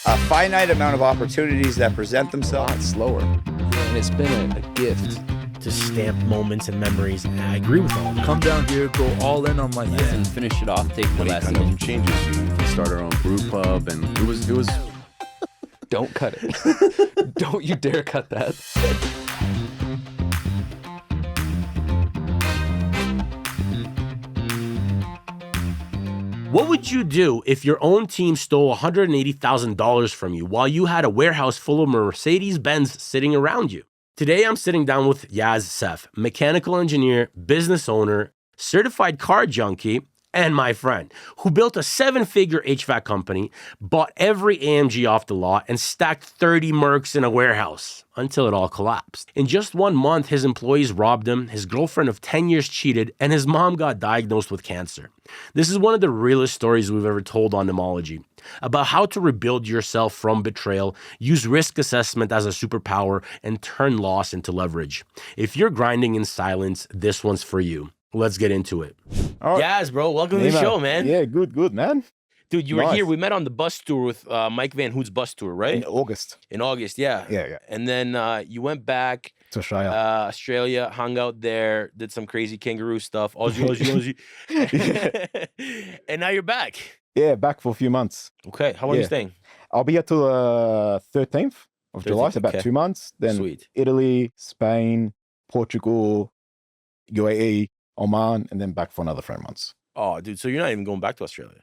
A finite amount of opportunities that present A themselves. lot slower. And it's been a gift to stamp moments and memories. And I agree with all of that. Come down here, go all in on life. And finish it off, take the When he lesson. kind of changes you, we start our own brew pub, and it was Don't cut it. Don't you dare cut that. What would you do if your own team stole $180,000 from you while you had a warehouse full of Mercedes-Benz sitting around you? Today, I'm sitting down with Yaz Sef, mechanical engineer, business owner, certified car junkie, and my friend, who built a 7-figure HVAC company, bought every AMG off the lot, and stacked 30 Mercs in a warehouse until it all collapsed. In just 1 month, his employees robbed him, his girlfriend of 10 years cheated, and his mom got diagnosed with cancer. This is one of the realest stories we've ever told on Nemology, about how to rebuild yourself from betrayal, use risk assessment as a superpower, and turn loss into leverage. If you're grinding in silence, this one's for you. Let's get into it. All right. Yaz, bro, welcome to the show, man. Yeah, good, man. Dude, you were Nice. here. We met on the bus tour with Mike Van Hoot's bus tour, right? In August. In August, yeah. Yeah. And then you went back To Australia. Australia, hung out there, did some crazy kangaroo stuff. Aussie. And now you're back. Yeah, back for a few months. Okay, how long are you Yeah. staying? I'll be here till 13th of July, 13th, so about okay. 2 months. Then Sweet. Italy, Spain, Portugal, UAE, Oman, and then back for another 3 months. Oh, dude, so you're not even going back to Australia.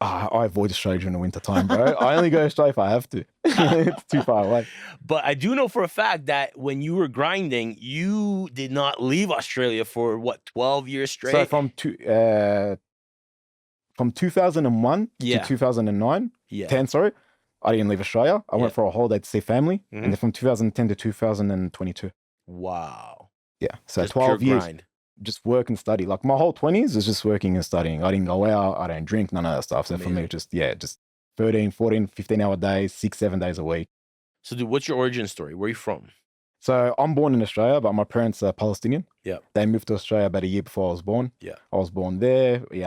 I avoid Australia during the winter time, bro. I only go to Australia if I have to. It's too far away. But I do know for a fact that when you were grinding, you did not leave Australia for, 12 years straight? So from 2001 Yeah. to 2009, yeah. 10, sorry, I didn't leave Australia. I Yeah. went for a holiday to see family. Mhm. And then from 2010 to 2022. Wow. Yeah. So Just 12 pure years. grind. Just work and study. Like my whole 20s is just working and studying. I didn't go out. I don't drink, none of that stuff. So for me, Amazing. just 13, 14, 15-hour days, 6, 7 days a week. So, dude, what's your origin story? Where are you from? So I'm born in Australia, but my parents are Palestinian. Yeah. They moved to Australia about a year before I was born. Yeah. I was born there. We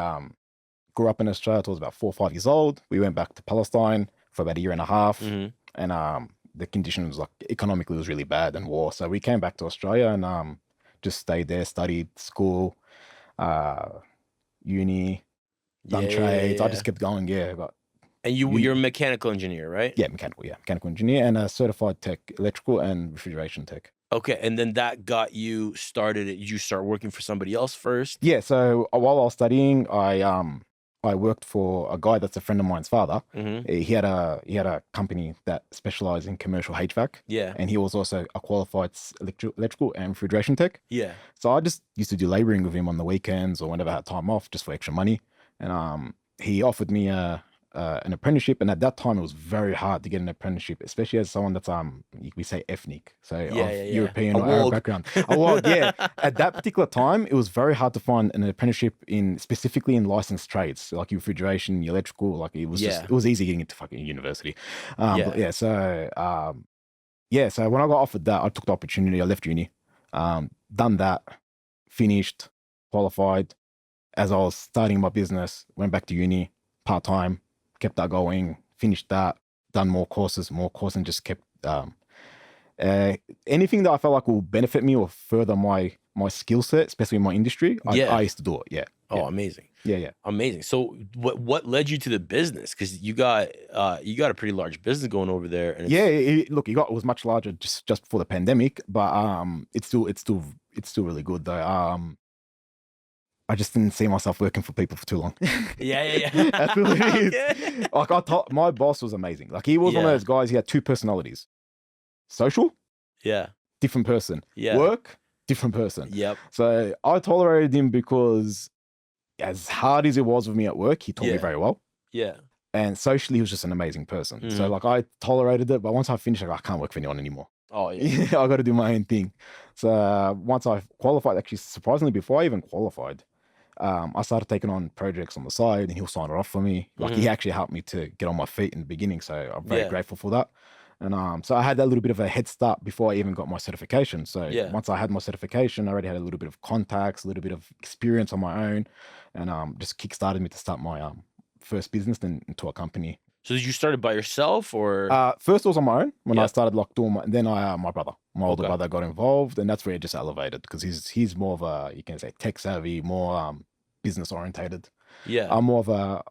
grew up in Australia till I was about 4 or 5 years old. We went back to Palestine for about a year and a half. Mhm. And the conditions, like economically, was really bad and war. So we came back to Australia and just stayed there, studied school, uni, done trades. I just kept going, But And you're a mechanical engineer, right? mechanical engineer and a certified tech, electrical and refrigeration tech. Okay, and then that got you started. You start working for somebody else first. Yeah, so while I was studying, I worked for a guy that's a friend of mine's father. Mm-hmm. He had a company that specialized in commercial HVAC, Yeah, and he was also a qualified electrical and refrigeration tech. yeah, So I just used to do laboring with him on the weekends or whenever I had time off, just for extra money. And he offered me an apprenticeship, and at that time it was very hard to get an apprenticeship, especially as someone that's we say ethnic, so of European or Arab background. At that particular time, it was very hard to find an apprenticeship specifically in licensed trades, like refrigeration, electrical. Like it was it was easy getting into fucking university. So when I got offered that, I took the opportunity. I left uni, done that, finished, qualified. As I was starting my business, went back to uni part-time, kept that going, finished that, done more courses, and just kept anything that I felt like will benefit me or further my skill set, especially in my industry. I used to do it. Oh, amazing. Yeah. Amazing. So what led you to the business? Because you got a pretty large business going over there. And it was much larger just before the pandemic, but it's still really good though. I just didn't see myself working for people for too long. Yeah. That's what it is. Like my boss was amazing. Like he was one of those guys. He had two personalities: social, different person; work, different person. Yep. So I tolerated him because, as hard as it was with me at work, he taught me very well. Yeah. And socially, he was just an amazing person. Mhm. So like I tolerated it, but once I finished, I can't work for anyone anymore. Oh yeah. I got to do my own thing. So once I qualified, actually surprisingly, before I even qualified, I started taking on projects on the side, and he'll sign it off for me. Like he actually helped me to get on my feet in the beginning, so I'm very grateful for that. And so I had that little bit of a head start before I even got my certification. So once I had my certification, I already had a little bit of contacts, a little bit of experience on my own, and just kickstarted me to start my first business into a company. So you started by yourself or? First it was on my own when I Yep. started like doing then my brother, my older Okay. brother got involved, and that's where it just elevated because he's more of a, you can say, tech savvy, more business orientated. Yeah. I'm more of a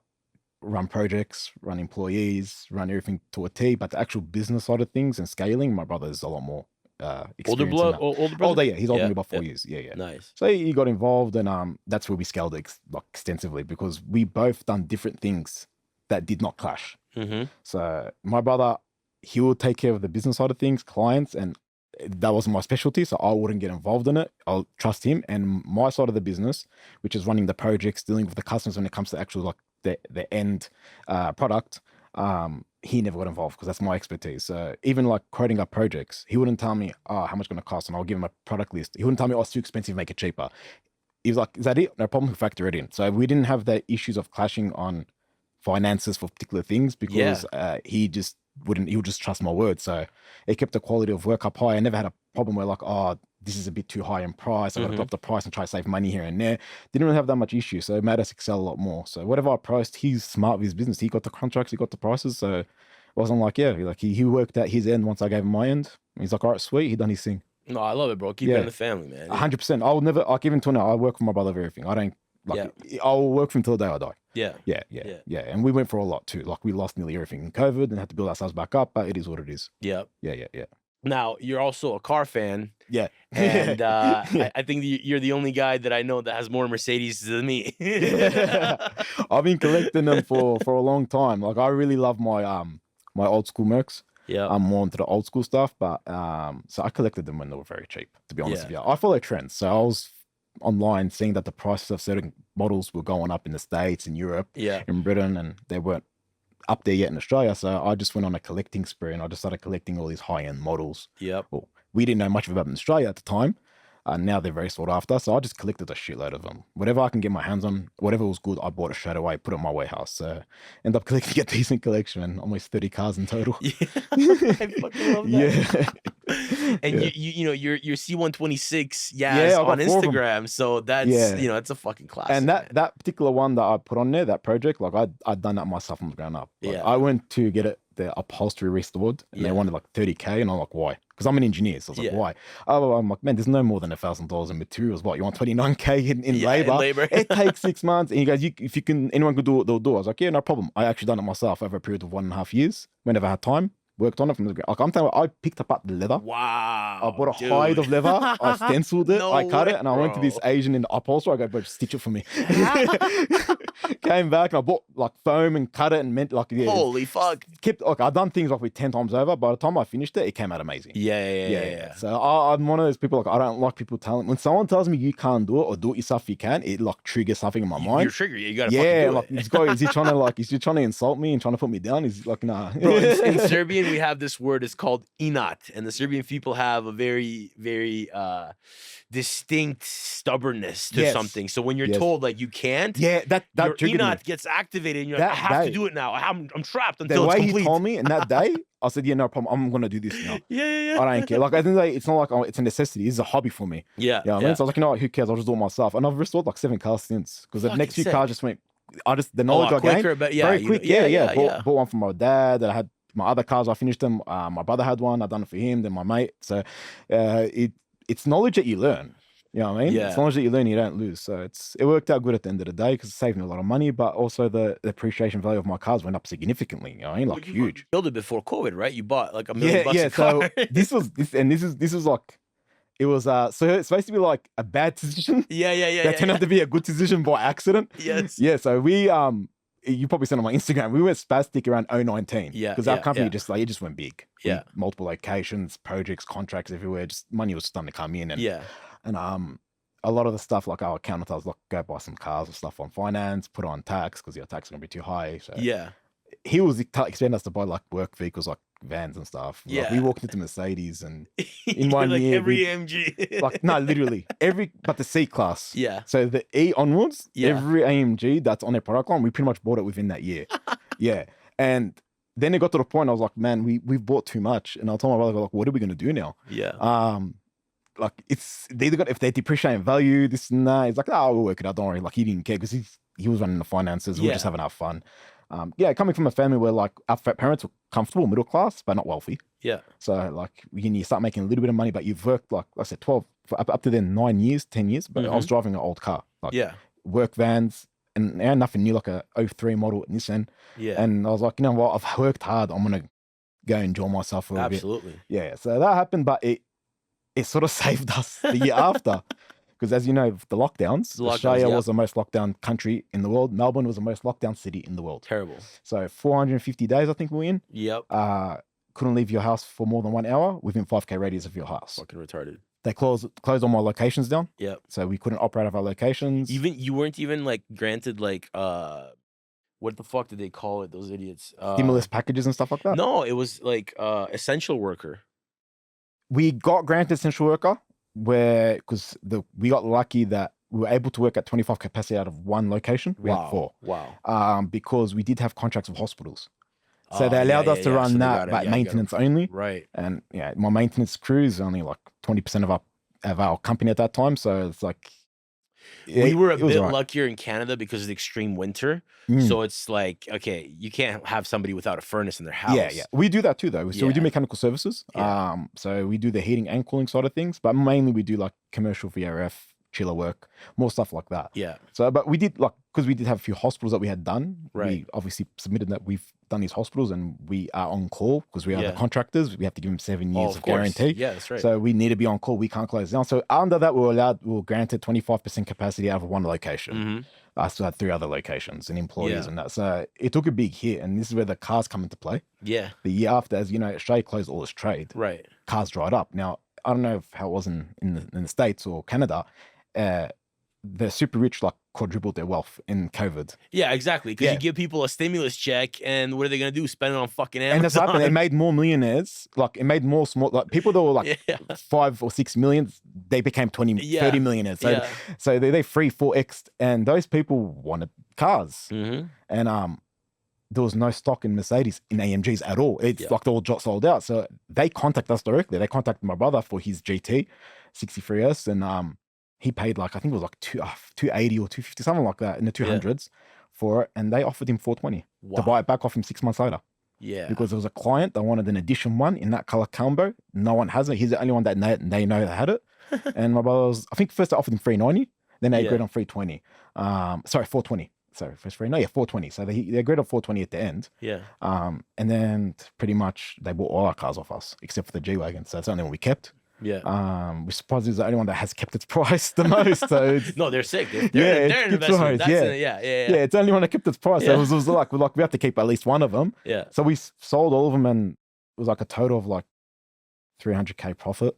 run projects, run employees, run everything to a T, but the actual business side of things and scaling, my brother is a lot more older experienced in that. older brother? Yeah, he's older than me by 4 Yeah. years. Yeah. Nice. So he got involved, and that's where we scaled it extensively because we both done different things that did not clash. Mm-hmm. So my brother, he would take care of the business side of things, clients, and that wasn't my specialty, so I wouldn't get involved in it. I'll trust him. And my side of the business, which is running the projects, dealing with the customers when it comes to actual like the end product, he never got involved because that's my expertise. So even like quoting up projects, he wouldn't tell me, oh, how much it's going to cost, and I'll give him a product list. He wouldn't tell me, oh, it's too expensive, make it cheaper. He was like, is that it? No problem, factor it in. So we didn't have the issues of clashing on finances for particular things because he would just trust my word. So it kept the quality of work up high. I never had a problem where like, oh, this is a bit too high in price. I got to drop the price and try to save money here and there. Didn't really have that much issue. So it made us excel a lot more. So whatever I priced, he's smart with his business. He got the contracts, he got the prices. So it wasn't like, he worked out his end once I gave him my end. He's like, all right, sweet. He done his thing. No, I love it, bro. Keep it in the family, man. 100%. I'll never, like even to now, I work for my brother of everything. I don't, I'll work for him till the day I die. Yeah. And we went for a lot too. Like we lost nearly everything in COVID and had to build ourselves back up, but it is what it is. Yeah. Yeah. Now, you're also a car fan. Yeah. And I think you're the only guy that I know that has more Mercedes than me. I've been collecting them for a long time. Like I really love my my old school Mercs. Yeah. I'm more into the old school stuff, but so I collected them when they were very cheap, to be honest with you. I follow trends. So I was online seeing that the prices of certain models were going up in the States, in Europe, in Britain, and they weren't up there yet in Australia. So I just went on a collecting spree and I just started collecting all these high-end models. Yep. Well, we didn't know much about them in Australia at the time. Now they're very sought after. So I just collected a shitload of them. Whatever I can get my hands on, whatever was good, I bought it straight away, put it in my warehouse. So end up collecting a decent collection, and almost 30 cars in total. Yeah. I fucking love that. Yeah. And you know, you're C126 Yaz on Instagram. So that's, it's a fucking classic. And that particular one that I put on there, that project, like I'd done that myself from the ground up. Like, I went to get it, the upholstery restored, and they wanted like 30K, and I'm like, why? Because I'm an engineer, so I was like, why? Oh, I'm like, man, there's no more than $1,000 in materials. What, you want 29K in labor? It takes 6 months. And you guys, if you can, anyone could do it, they'll do it. I was like, yeah, no problem. I actually done it myself over a period of 1.5 years. Whenever I had time, worked on it from the ground. Like I'm telling you, I picked up the leather. Wow. I bought a hide of leather. I stenciled it. No I cut way, it, and I went to this bro. Asian in the upholstery. I go, bro, just stitch it for me. Came back and I bought like foam and cut it and meant like holy fuck. Kept like I've done things like with 10 times over. By the time I finished it, it came out amazing. Yeah. So I'm one of those people, like I don't like people telling, when someone tells me you can't do it or do it yourself if you can, it like triggers something in my mind. You're triggered. You gotta fucking do like it. this guy, is he trying to insult me and trying to put me down? He's like, nah. Bro, in Serbian, we have this word, it's called inat, and the Serbian people have a very, very distinct stubbornness to something. So when you're told like you can't, that your triggered inat me. gets activated, and you're like, I have to do it now. I'm trapped until the it's way complete. he told me, and that day, I said, yeah, no problem. I'm gonna do this now. Yeah. I don't care. Like I think it's not like it's a necessity. It's a hobby for me. Yeah. You know what I mean? So I was like, you know what? Who cares? I'll just do it myself. And I've restored like 7 cars since, because the next few sick. cars just went. The knowledge I quicker, gained, but very quick. Bought yeah. one from my dad. I had my other cars. I finished them. My brother had one. I done it for him. Then my mate. So it's knowledge that you learn. You know what I mean? Yeah. It's knowledge that you learn, you don't lose. So it worked out good at the end of the day because it saved me a lot of money, but also the appreciation value of my cars went up significantly. You know what I mean? Like huge. You built it before COVID, right? You bought like $1 million a car. So this was like, it was so it's supposed to be like a bad decision. Yeah. That turned out to be a good decision by accident. Yes. Yeah. So we you probably seen on my Instagram, we went spastic around 2019. Yeah. Because our company it just went big. Yeah. Multiple locations, projects, contracts everywhere. Just money was starting to come in. And a lot of the stuff, like our accountant, I was like, go buy some cars or stuff on finance, put on tax because your tax is gonna be too high. So he was expecting us to buy like work vehicles, like vans and stuff. Yeah. Like, we walked into Mercedes and in 1 like year, every AMG. like no, literally but the C class. Yeah. So the E onwards, Yeah. every AMG that's on their product line, we pretty much bought it within that year. Yeah. And then it got to the point I was like, man, we've bought too much. And I told my brother, like, what are we gonna do now? Yeah. Like they either got, if they depreciate in value, this and that. He's like, oh, we'll work it out. Don't worry. Like he didn't care because he was running the finances. We were just having our fun. Yeah, coming from a family where like our parents were comfortable, middle class, but not wealthy. Yeah. So like when you start making a little bit of money, but you've worked like I said, 12 up to then 9 years, 10 years. But I was driving an old car, like work vans, and nothing new, like a 03 model Nissan. Yeah. And I was like, you know what? I've worked hard. I'm gonna go enjoy myself for a bit. Absolutely. Yeah. So that happened, but it sort of saved us the year after. Because as you know, the lockdowns, Australia was the most locked down country in the world. Melbourne was the most locked down city in the world. Terrible. So 450 days, I think we were in. Yep. Couldn't leave your house for more than 1 hour within 5K radius of your house. Fucking retarded. They closed all my locations down. Yep. So we couldn't operate of our locations. Even you weren't even like granted like what the fuck did they call it? Those idiots. Stimulus packages and stuff like that. No, it was like essential worker. We got granted essential worker because we got lucky that we were able to work at 25 capacity out of one location. We had 4. Wow. Because we did have contracts with hospitals. So they allowed us to run so that, but maintenance only. Right. And yeah, my maintenance crew is only like 20% of our company at that time. So it's like we were a bit luckier in Canada because of the extreme winter. So it's like, okay, you can't have somebody without a furnace in their house. Yeah. We do that too, though. So we do mechanical services. So we do the heating and cooling side of things, but mainly we do like commercial VRF, chiller work, more stuff like that. Yeah. So, but we did because we did have a few hospitals that we had done. Right. We obviously submitted that we've done these hospitals and we are on call because we are the contractors. We have to give them 7 years of guarantee. Yeah, that's right. So we need to be on call. We can't close down. So under that, we were granted 25% capacity out of one location. I still had 3 other locations and employees and that. So it took a big hit. And this is where the cars come into play. Yeah. The year after, as you know, Australia closed all its trade. Right. Cars dried up. Now, I don't know how it was in the States or Canada. The super rich like quadrupled their wealth in COVID. Yeah, exactly. Because you give people a stimulus check, and what are they gonna do? Spend it on fucking Amazon? And that's happened. They made more millionaires. Like it made more small like people that were like 5 or 6 million. They became 20, 30 millionaires. So they 3-4x, and those people wanted cars. And there was no stock in Mercedes in AMGs at all. It's like they all sold out. So they contact us directly. They contacted my brother for his GT 63S, and he paid like I think it was like 280 or 250, something like that in the 200s for it, and they offered him 420 to buy it back off him 6 months later. Yeah, because there was a client that wanted an edition one in that color combo. No one has it. He's the only one that they know that had it. And my brother was, I think first they offered him 390, then they agreed on 320. Sorry, 420. Sorry, first 420. So they agreed on 420 at the end. Yeah. And then pretty much they bought all our cars off us except for the G-Wagon. So that's the only one we kept. Yeah. We're surprised it's the only one that has kept its price the most. So no, they're sick. They're an investment. Yeah, it's the only one that kept its price. So it was like we have to keep at least one of them. Yeah. So we sold all of them, and it was like a total of like 300K profit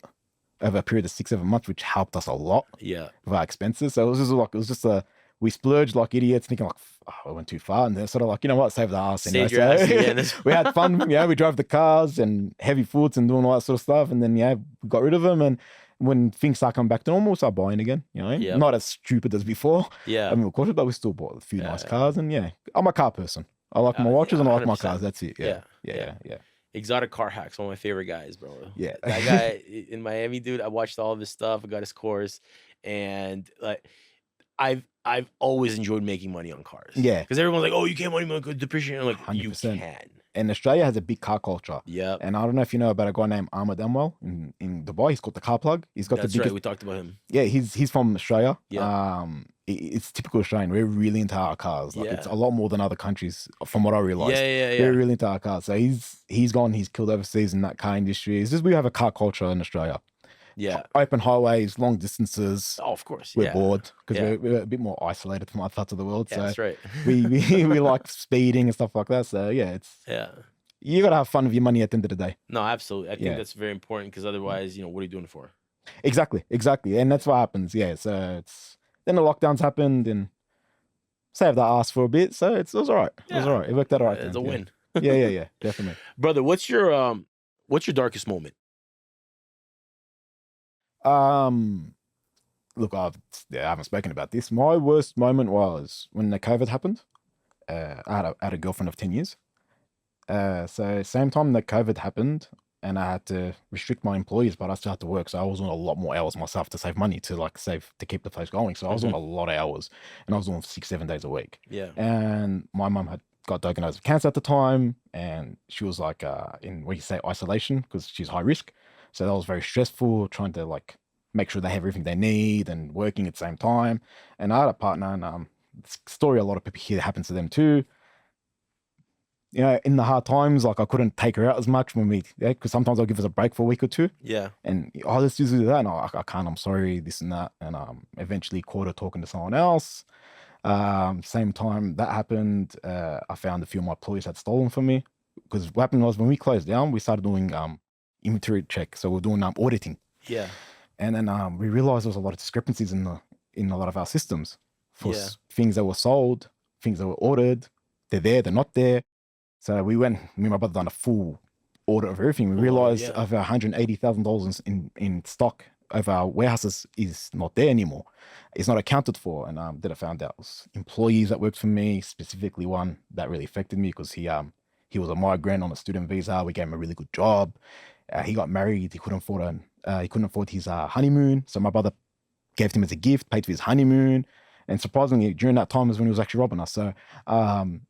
over a period of 6-7 months, which helped us a lot. Yeah. With our expenses. So it was just we splurged like idiots, thinking like, I went too far, and they're sort of like, you know what, save the ass. Save your ass. We had fun. We drove the cars and heavy foods and doing all that sort of stuff, and then we got rid of them. And when things start coming back to normal, we start buying again. Not as stupid as before. Yeah, I mean, of course, but we still bought a few nice cars. And I'm a car person. I like my watches and I like my cars. That's it. Yeah. Exotic Car Hacks, one of my favorite guys, bro. Yeah, that guy in Miami, dude. I watched all of his stuff. I got his course, and like, I've always enjoyed making money on cars. Yeah. Because everyone's like, oh, you can't money depreciate. I'm like, 100%. You can. And Australia has a big car culture. Yeah. And I don't know if you know about a guy named Ahmed Amwell in Dubai. He's called the Car Plug. He's got That's the biggest... right. We talked about him. Yeah, he's from Australia. Yeah. It's typical Australian. We're really into our cars. Like it's a lot more than other countries, from what I realized. Yeah. We're really into our cars. So he's killed overseas in that car industry. It's just we have a car culture in Australia. Yeah. Open highways, long distances. Oh, of course. We're bored because we're a bit more isolated from other parts of the world. Yeah, so that's right. we like speeding and stuff like that. So you gotta have fun with your money at the end of the day. No, absolutely. I think that's very important because otherwise, what are you doing it for? Exactly. And that's what happens. Yeah. So then the lockdowns happened and saved that ass for a bit. So it was all right. It was all right. It worked out all right. It's a win. Yeah. Definitely. Brother, what's your darkest moment? Look, I haven't spoken about this. My worst moment was when the COVID happened. I had a girlfriend of 10 years. So same time that COVID happened, and I had to restrict my employees, but I still had to work. So I was doing a lot more hours myself to save money to keep the place going. So I was doing a lot of hours, and I was doing 6-7 days a week. Yeah. And my mum had got diagnosed with cancer at the time, and she was like in what you say isolation because she's high risk. So that was very stressful, trying to like make sure they have everything they need and working at the same time. And I had a partner, and story a lot of people hear happens to them too. You know, in the hard times, like I couldn't take her out as much when because sometimes I'll give us a break for a week or two. Yeah. And let's just do that. And I can't, I'm sorry, this and that. And eventually caught her talking to someone else. Same time that happened, I found a few of my employees had stolen from me. Because what happened was when we closed down, we started doing inventory check. So we're doing auditing. Yeah. And then we realized there was a lot of discrepancies in a lot of our systems for Yeah. things that were sold, things that were ordered. They're there, they're not there. So we went, me and my brother done a full audit of everything. We realized over $180,000 in stock of our warehouses is not there anymore. It's not accounted for. And then I found out it was employees that worked for me, specifically one that really affected me because he was a migrant on a student visa. We gave him a really good job. He got married. He couldn't afford his honeymoon. So my brother gave him as a gift, paid for his honeymoon. And surprisingly, during that time is when he was actually robbing us. So, found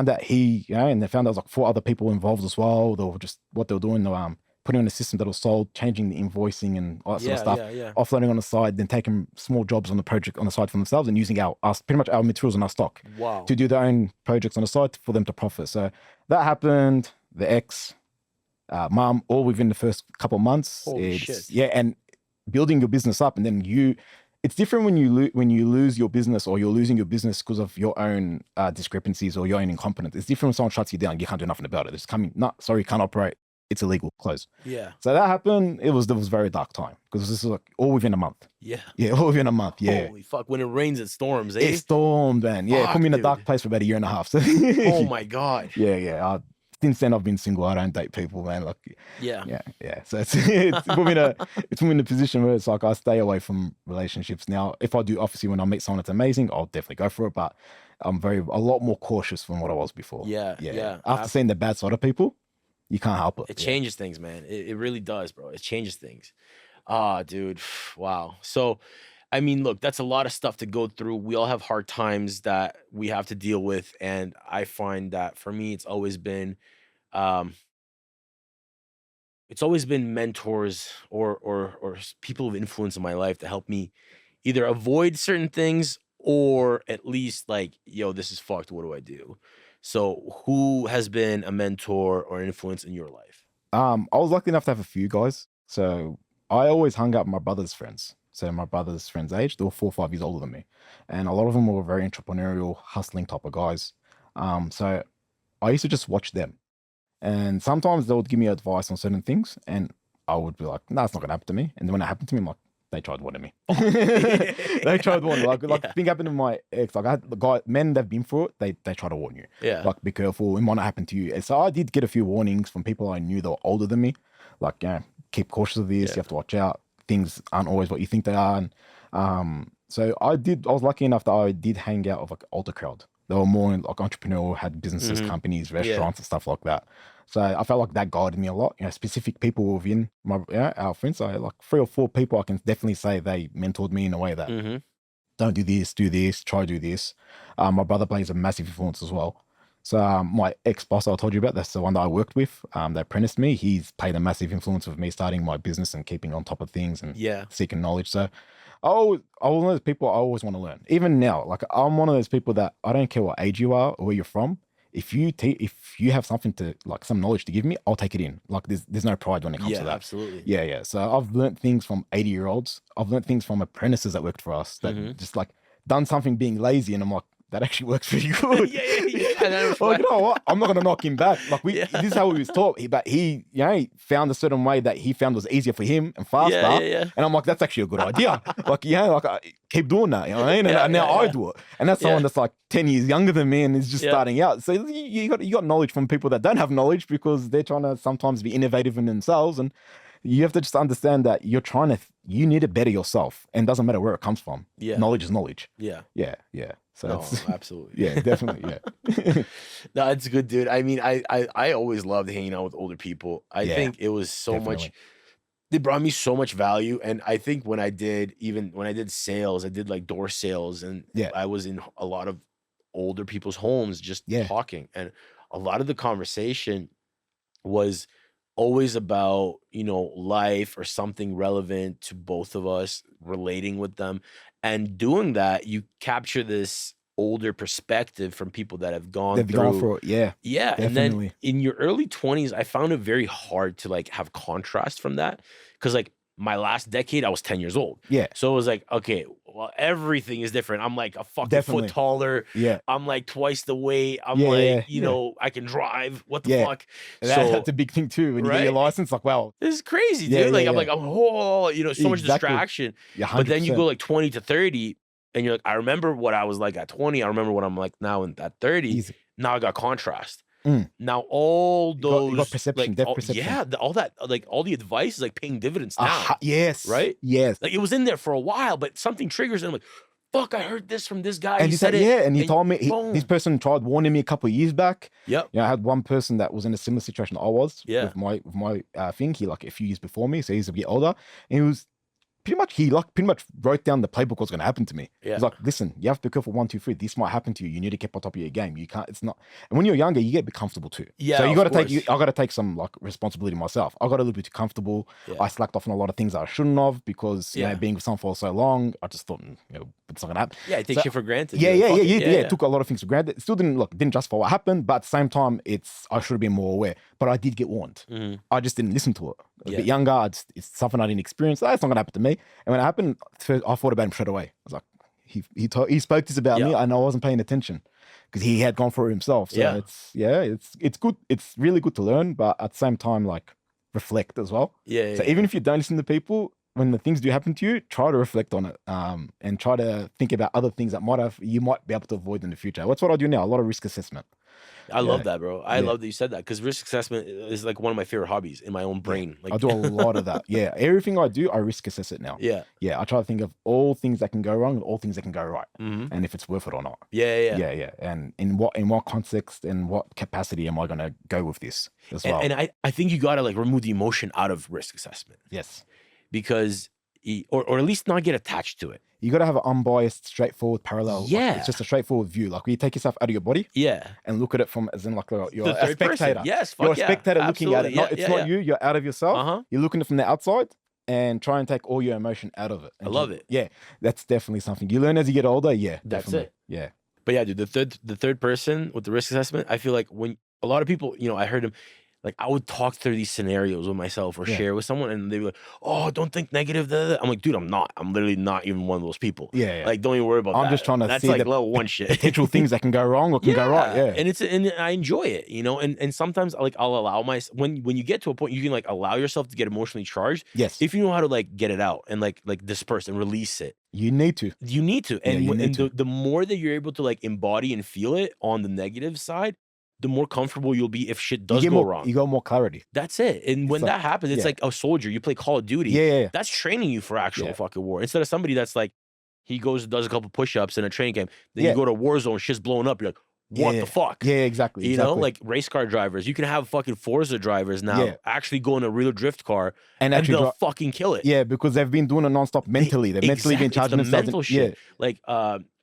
out and they found out there was like 4 other people involved as well. They were just, what they were doing, they were putting on a system that was sold, changing the invoicing and all that sort of stuff, offloading on the side, then taking small jobs on the project on the side for themselves and using pretty much our materials and our stock to do their own projects on the side for them to profit. So that happened. The ex, mom, all within the first couple of months. Holy shit. Yeah, and building your business up, and then it's different when you lose your business or you're losing your business because of your own discrepancies or your own incompetence. It's different when someone shuts you down. You can't do nothing about it. It's coming, sorry, can't operate. It's illegal, close. Yeah. So that happened. It was a very dark time because this was like all within a month. Yeah. Yeah, all within a month. Yeah. Holy fuck. When it rains, it storms, eh? It stormed, man. Yeah, it put me in a dark place for about a year and a half. So Oh my God. Yeah. Since then, I've been single. I don't date people, man. Like, Yeah. So it's put me in a position where it's like I stay away from relationships now. If I do, obviously, when I meet someone that's amazing, I'll definitely go for it. But I'm a lot more cautious from what I was before. Yeah. After seeing the bad side of people, you can't help it. It changes things, man. It really does, bro. It changes things. Dude. Wow. So, I mean, look, that's a lot of stuff to go through. We all have hard times that we have to deal with. And I find that for me, it's always been mentors or people of influence in my life to help me either avoid certain things or at least like, yo, this is fucked. What do I do? So who has been a mentor or an influence in your life? I was lucky enough to have a few guys. So I always hung out with my brother's friends. So my brother's friends' age, they were 4 or 5 years older than me. And a lot of them were very entrepreneurial, hustling type of guys. So I used to just watch them. And sometimes they would give me advice on certain things. And I would be like, no, it's not going to happen to me. And then when it happened to me, I'm like, they tried warning me. They tried warning me. Like thing happened to my ex. Like I had the men that've been through it, they try to warn you. Yeah. Like, be careful. It might not happen to you. And so I did get a few warnings from people I knew that were older than me. Like, keep cautious of this. You have to watch out. Things aren't always what you think they are. And so I was lucky enough that I did hang out with like older crowd. They were more like entrepreneurial, had businesses, companies, restaurants and stuff like that. So I felt like that guided me a lot. Specific people within our friends. So like 3 or 4 people I can definitely say they mentored me in a way that don't do this, try do this. My brother plays a massive influence as well. So my ex-boss I told you about, that's the one that I worked with, that apprenticed me. He's played a massive influence with me starting my business and keeping on top of things and seeking knowledge. So I was one of those people I always want to learn. Even now, like I'm one of those people that I don't care what age you are or where you're from. If you have something to like some knowledge to give me, I'll take it in. Like there's no pride when it comes to that. Absolutely. Yeah. So I've learned things from 80-year-olds. I've learned things from apprentices that worked for us that just like done something being lazy, and I'm like, that actually works pretty good. Like, you know what? I'm not gonna knock him back. Like this is how we was taught. He found a certain way that he found was easier for him and faster. And I'm like, that's actually a good idea. Keep doing that. You know what I mean? And now I do it. And that's someone that's like 10 years younger than me and is just starting out. So you got knowledge from people that don't have knowledge because they're trying to sometimes be innovative in themselves. And you have to just understand that you need to better yourself, and it doesn't matter where it comes from. Knowledge is knowledge. Yeah. So absolutely. Yeah, definitely. Yeah. No, it's good, dude. I mean, I always loved hanging out with older people. I think it was so much. They brought me so much value, and I think when I did sales, I did like door sales, and I was in a lot of older people's homes just talking. And a lot of the conversation was always about, you know, life or something relevant to both of us, relating with them. And doing that, you capture this older perspective from people that have gone through it. Yeah. Yeah. Definitely. And then in your early 20s, I found it very hard to like have contrast from that. Cause like my last decade, I was 10 years old. Yeah. So it was like, okay, well, everything is different. I'm like a fucking Definitely. foot taller. Yeah. I'm like twice the weight. I'm Yeah, like, yeah, you know, I can drive. What the Yeah. fuck? That's a big thing too. When you get your Right? license, like, wow. This is crazy, dude. Yeah, Like, yeah, I'm yeah. like, oh, you know, so much Exactly. distraction. Yeah, But then you 100%. go like 20 to 30 and you're like, I remember what I was like at 20. I remember what I'm like now at 30. Easy. Now I got contrast. Mm. Now all those you got perception, like, depth all, perception. yeah, all that, like all the advice is like paying dividends now. Yes. Right? Yes. Like it was in there for a while, but something triggers and I'm like, fuck, I heard this from this guy. And he he said said, it. yeah, and he and told me boom. this person tried warning me a couple of years back. Yep. You know, I had one person that was in a similar situation I was Yeah. with my thing. He like a few years before me, so he's a bit older, and he was pretty much wrote down the playbook what's going to happen to me. Yeah. He's like, listen, you have to be careful. 1, 2, 3. This might happen to you. You need to keep on top of your game. You can't. It's not. And when you're younger, you get a bit comfortable too. Yeah, So you of got to course. take. I got to take some like responsibility myself. I got a little bit too comfortable. Yeah. I slacked off on a lot of things that I shouldn't have because you Yeah. know being with someone for so long, I just thought you know it's not going to happen. Yeah, it takes you for granted. Yeah, You're yeah, like, yeah, fuck yeah, it. Took a lot of things for granted. It still didn't justify what happened, but at the same time, I should have been more aware. But I did get warned. Mhm. I just didn't listen to it. I was Yeah. a bit younger. It's something I didn't experience. It's not gonna happen to me. And when it happened, I thought about him straight away. I was like, he spoke this about me, Yeah. and I wasn't paying attention because he had gone through it himself. So it's good. It's really good to learn, but at the same time, like reflect as well. Yeah. So even if you don't listen to people, when the things do happen to you, try to reflect on it, and try to think about other things that you might be able to avoid in the future. That's what I do now. A lot of risk assessment. I love that, bro. I Yeah. love that you said that because risk assessment is like one of my favorite hobbies in my own brain. Like, I do a lot of that. Yeah, everything I do, I risk assess it now. yeah. Yeah, I try to think of all things that can go wrong and all things that can go right, Mhm. and if it's worth it or not. Yeah. Yeah. And in what context and what capacity am I going to go with this as well? And I think you got to like remove the emotion out of risk assessment Yes, because, or at least not get attached to it. you got to have an unbiased, straightforward, parallel. like, Yeah. it's just a straightforward view. Like when you take yourself out of your body Yeah. and look at it from as in like you're The a third person. spectator. Yes. You're a fuck yeah. spectator looking at it. Absolutely. It's not you. You're out of yourself. Uh-huh. You're looking at it from the outside and try and take all your emotion out of it. I love it. Yeah, that's definitely something you learn as you get older. Yeah, That's definitely. it. Yeah. But yeah, dude, the third person with the risk assessment, I feel like when a lot of people, you know, I heard him, like I would talk through these scenarios with myself or Yeah. share with someone, and they'd be like, "Oh, don't think negative." Da, da, da." I'm like, dude, I'm not. I'm literally not even one of those people. Yeah. Like, don't even worry about that. I'm just trying to That's see like the level one shit. potential things that can go wrong or can go right. Yeah. And I enjoy it, you know. And sometimes like I'll allow when you get to a point you can like allow yourself to get emotionally charged Yes. if you know how to like get it out and like disperse and release it. You need to. You need to. Yeah, And, you need to. the more that you're able to like embody and feel it on the negative side, the more comfortable you'll be if shit does you get go more, wrong. You got more clarity. That's it. And when like- that happens, it's yeah. like a soldier. You play Call of Duty. Yeah. That's training you for actual Yeah. fucking war. Instead of somebody that's like, he goes and does a couple push-ups in a training camp. Then Yeah. you go to war zone, shit's blowing up. You're like, what Yeah. the fuck? Yeah, exactly. You know, exactly. like race car drivers. You can have fucking Forza drivers now Yeah. actually go in a real drift car and and actually, they'll fucking kill it. yeah, because they've been doing it nonstop mentally. They've mentally been Exactly. It's charging the themselves. mental shit. Like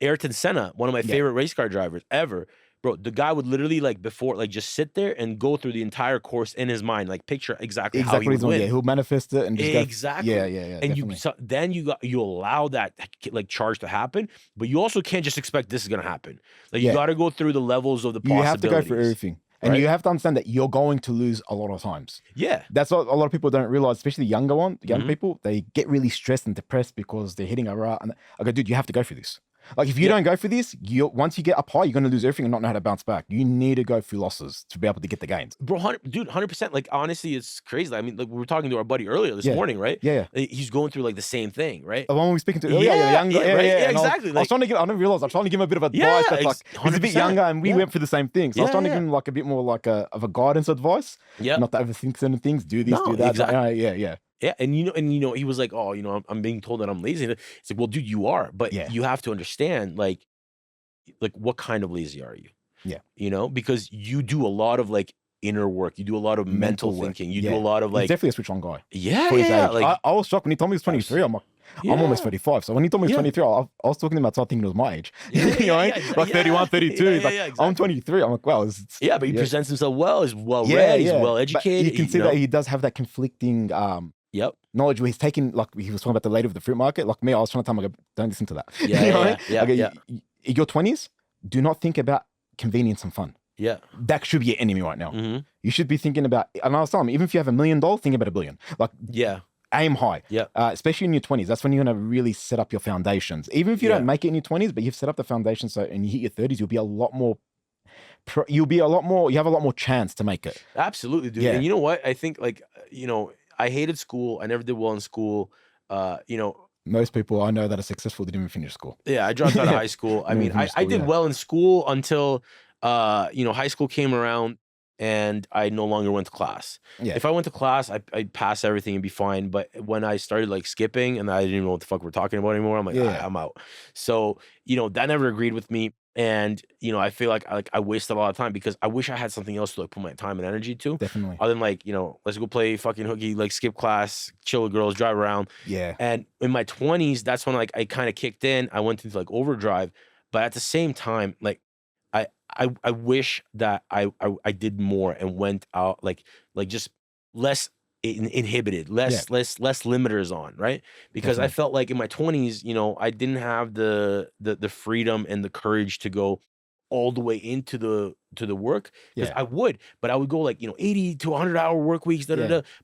Ayrton Senna, one of my Yeah. favorite race car drivers ever. Bro, the guy would literally like before, like just sit there and go through the entire course in his mind, like picture exactly how he Exactly. would win. Yeah, he'll manifest it and just go. Exactly. Yeah. And definitely. then you allow that like charge to happen, but you also can't just expect this is gonna happen. Like you Yeah. got to go through the levels of the You possibilities. have to go through everything. And right? you have to understand that you're going to lose a lot of times. Yeah, That's what a lot of people don't realize, especially young Mhm. people. They get really stressed and depressed because they're hitting a rut. And I go, dude, you have to go through this. Like if you don't go for this, once you get up high, you're going to lose everything and not know how to bounce back. You need to go through losses to be able to get the gains. bro, 100%. Like honestly, it's crazy. I mean, like we were talking to our buddy earlier this Yeah. morning, right? Yeah. He's going through like the same thing, right? The one we were speaking to earlier, Yeah, younger, yeah, right, yeah, and exactly, I was trying to get. I didn't realize I was trying to give him a bit of advice. Yeah, That's like he's a bit 100%. younger, and we Yeah. went through the same thing. So I was Yeah, trying to yeah. give him like a bit more like of a guidance advice. Yeah. Not to overthink certain things. Do this, No, do that. exactly. Yeah. Yeah, and he was like, "Oh, I'm being told that I'm lazy." It's like, well, dude, you are, but Yeah. you have to understand, like what kind of lazy are you? Yeah. You know, because you do a lot of like inner work. You do a lot of mental work. thinking. You do a lot of He's like, definitely a switch on guy. yeah, For his yeah. age. Like, I was shocked when he told me he was 23. I'm like, I'm almost 35. So when he told me he was 23, I was talking to him, I started thinking it was my age. You know, like 31, 32. He's like, exactly. I'm 23. I'm like, wow. yeah, but he presents himself well. He's well read. He's well educated. But you can see that he does have that conflicting knowledge where he's taking, like he was talking about the lady with the fruit market. Like me, I was trying to tell him, like, don't listen to that. In your 20s, do not think about convenience and fun. Yeah. That should be your enemy right now. Mm-hmm. You should be thinking about, and I was telling him, even if you have $1 million, think about $1 billion. Like, aim high. Yeah. Especially in your 20s. That's when you're going to really set up your foundations. Even if you don't make it in your 20s, but you've set up the foundation, so and you hit your 30s, you'll be a lot more, you have a lot more chance to make it. Absolutely, dude. Yeah. And you know what? I think, like, you know, I hated school. I never did well in school. You know, most people I know that are successful didn't even finish school. Yeah, I dropped out of high school. I mean, I did well in school until, you know, high school came around and I no longer went to class. Yeah. If I went to class, I'd pass everything and be fine. But when I started like skipping and I didn't even know what the fuck we're talking about anymore, I'm like, I'm out. So, you know, that never agreed with me. And, you know, I feel like I wasted a lot of time because I wish I had something else to like put my time and energy to. Definitely. Other than like, you know, let's go play fucking hooky, like skip class, chill with girls, drive around. Yeah. And in my 20s, that's when like I kind of kicked in. I went into like overdrive. But at the same time, like I wish that I did more and went out like just less inhibited, less limiters on, right? Because I felt like in my 20s, you know, I didn't have the freedom and the courage to go all the way into the work because I would go like, you know, 80 to 100 hour work weeks, but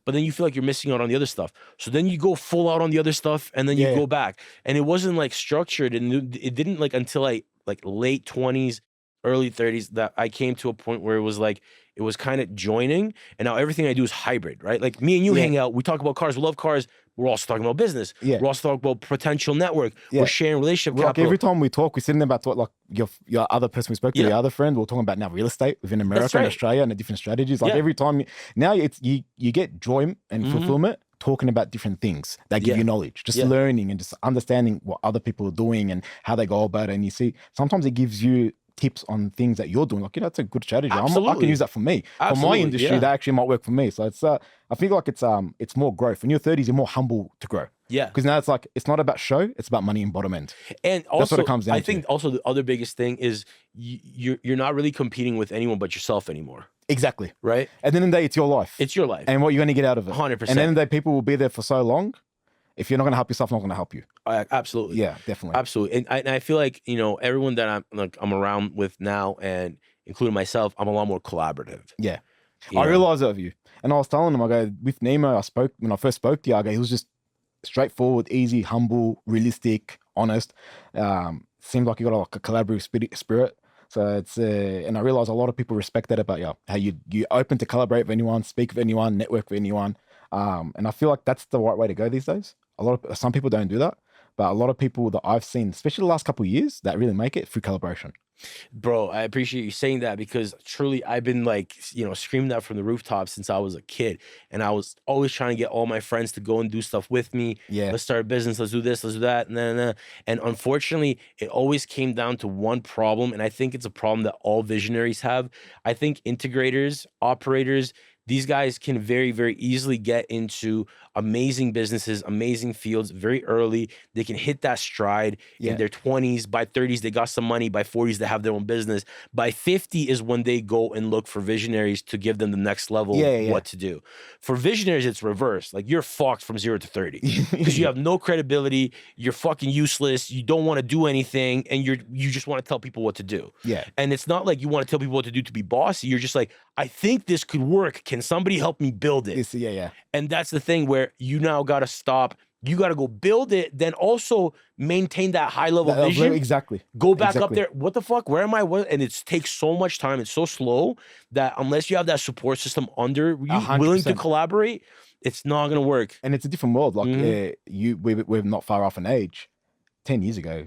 then you feel like you're missing out on the other stuff. So then you go full out on the other stuff and then you go back, and it wasn't like structured, and it didn't like until I like late 20s, early 30s that I came to a point where it was kind of joining, and now everything I do is hybrid, right? Like me and you hang out, we talk about cars, we love cars. We're also talking about business. We're also talking about potential network. We're sharing relationship capital. Like every time we talk, we're sitting about what, like your other person we spoke to, your other friend, we're talking about now real estate within America and Australia and the different strategies. Like every time, now it's you get joy and fulfillment talking about different things that give you knowledge, just learning and just understanding what other people are doing and how they go about it. And you see, sometimes it gives you tips on things that you're doing, like, you know, that's a good strategy. I can use that for me. For my industry, that actually might work for me. So it's I feel like it's more growth. In your 30s, you're more humble to grow. Yeah. Because now it's like, it's not about show, it's about money and bottom end. And also, that's what it comes down to. I think also the other biggest thing is you're not really competing with anyone but yourself anymore. Exactly. Right? At the end of the day, it's your life. It's your life. And what you're going to get out of it. 100%. And at the end of the day, people will be there for so long. If you're not going to help yourself, I'm not going to help you. Absolutely. Yeah, definitely. Absolutely. And I feel like, you know, everyone that I'm around with now, and including myself, I'm a lot more collaborative. Yeah. I realized that of you. And I was telling him, I go, with Nemo, when I first spoke to you, I go, he was just straightforward, easy, humble, realistic, honest. Seemed like you got like a collaborative spirit. So it's, and I realized a lot of people respect that about you. How you open to collaborate with anyone, speak with anyone, network with anyone. And I feel like that's the right way to go these days. Some people don't do that, but a lot of people that I've seen, especially the last couple of years, that really make it through collaboration. Bro, I appreciate you saying that, because truly I've been like, you know, screaming that from the rooftops since I was a kid. And I was always trying to get all my friends to go and do stuff with me. Yeah. Let's start a business. Let's do this. Let's do that. And unfortunately, it always came down to one problem. And I think it's a problem that all visionaries have. I think integrators, operators, these guys can very, very easily get into amazing businesses, amazing fields very early. They can hit that stride in their 20s. By 30s, they got some money. By 40s, they have their own business. By 50 is when they go and look for visionaries to give them the next level what to do. For visionaries, it's reverse. Like, you're fucked from 0 to 30 because you have no credibility. You're fucking useless. You don't want to do anything, and you just want to tell people what to do. Yeah. And it's not like you want to tell people what to do to be bossy. You're just like, I think this could work. Can somebody help me build it? And that's the thing where you now got to stop. You got to go build it, then also maintain that high level vision. Exactly. Go back up there. What the fuck? Where am I? And it takes so much time. It's so slow that unless you have that support system under you, 100%. Willing to collaborate, it's not going to work. And it's a different world. Like we're not far off in age. 10 years ago,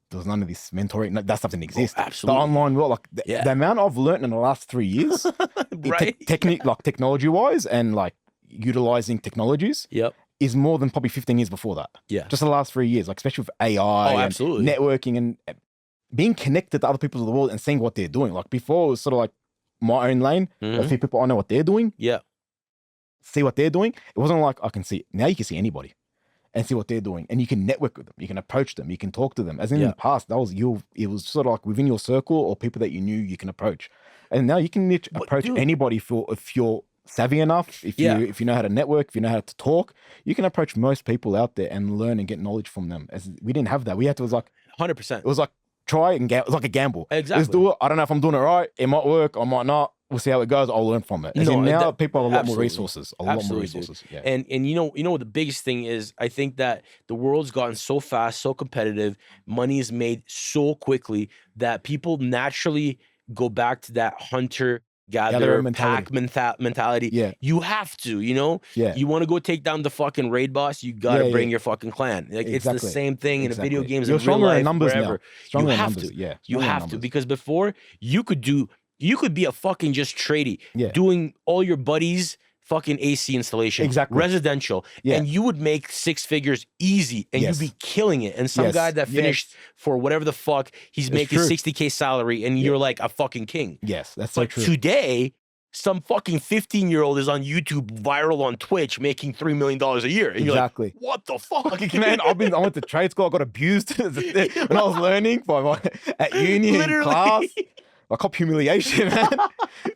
there was none of this mentoring. That stuff didn't exist. Oh, absolutely. The online world, like the amount I've learned in the last 3 years, right? Technology wise and like utilizing technologies. Is more than probably 15 years before that. Yeah. Just the last 3 years, like especially with AI and networking and being connected to other people of the world and seeing what they're doing. Like before, it was sort of like my own lane. A few people I know what they're doing. Yeah. See what they're doing. It wasn't like I can see now. You can see anybody and see what they're doing, and you can network with them. You can approach them. You can talk to them. As in the past, that was you. It was sort of like within your circle or people that you knew you can approach. And now you can approach anybody if you're savvy enough, if you know how to network, if you know how to talk, you can approach most people out there and learn and get knowledge from them. As we didn't have that. It was like 100%. It was like try and it was like a gamble. Exactly. Let's do it. I don't know if I'm doing it right. It might work. I might not. We'll see how it goes. I'll learn from it. Now people have a lot more resources. Yeah. And you know what the biggest thing is? I think that the world's gotten so fast, so competitive, money is made so quickly that people naturally go back to that hunter gatherer mentality. Yeah. You have to, you want to go take down the fucking raid boss, you gotta bring your fucking clan. Like it's the same thing in video games, You're in real stronger life, in numbers wherever. now. You have to. Yeah. You have to, because before you could be a fucking just tradie doing all your buddies fucking AC installation, residential, and you would make 6 figures easy, and you'd be killing it. And some guy that finished for whatever the fuck, he's making $60K salary, and you're like a fucking king. Yes, that's so true. Today, some fucking 15-year-old is on YouTube, viral on Twitch, making $3 million a year. And you're like, what the fuck? Man, I went to trade school. I got abused when I was learning at uni in class. I cop humiliation, man.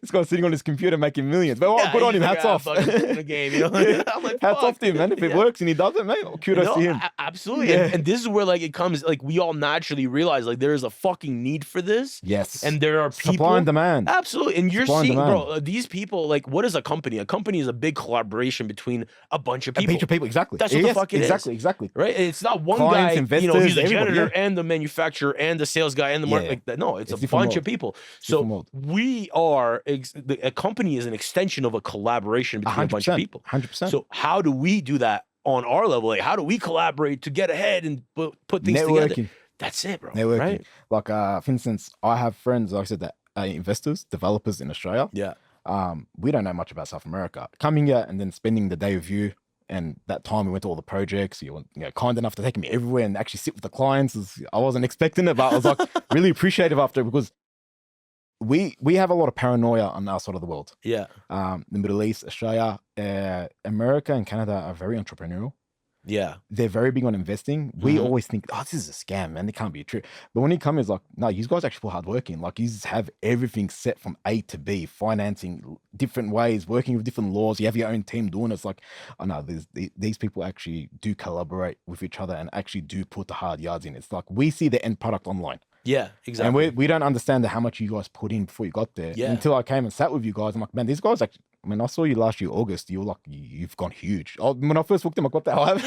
This guy's sitting on his computer making millions. But good on him. Hats off. The game, I'm like, hats off to him, man. If it works and he does it, man, kudos to him. Absolutely. And this is where it comes, we all naturally realize there is a fucking need for this. Yes. And there are people. Supply and demand. Absolutely. And you're seeing, bro, these people, what is a company? A company is a big collaboration between a bunch of people. A bunch of people, exactly. That's what the fuck it is. Exactly. Right? It's not one Clients, guy, investors, he's the janitor and the manufacturer and the sales guy and the market. No, it's a bunch of people. So we are, a company is an extension of a collaboration between a bunch of people. 100%. So how do we do that on our level? How do we collaborate to get ahead and put things together? That's it, bro. Networking. Right? For instance, I have friends, like I said, that are investors, developers in Australia. Yeah. We don't know much about South America. Coming here and then spending the day with you, and that time we went to all the projects. You were kind enough to take me everywhere and actually sit with the clients. I wasn't expecting it, but I was really appreciative after, because we have a lot of paranoia on our side of the world. Yeah. The Middle East, Australia, America and Canada are very entrepreneurial. Yeah. They're very big on investing. We always think, this is a scam, man. It can't be true. But when you come, it's no, you guys actually hardworking. You have everything set from A to B, financing different ways, working with different laws. You have your own team doing it. It's no, these people actually do collaborate with each other and actually do put the hard yards in. It's we see the end product online. Yeah, exactly. And we don't understand how much you guys put in before you got there. Yeah. Until I came and sat with you guys. I'm like, man, these guys actually, I saw you last year, August. You were you've gone huge. When I first walked in, what the hell happened?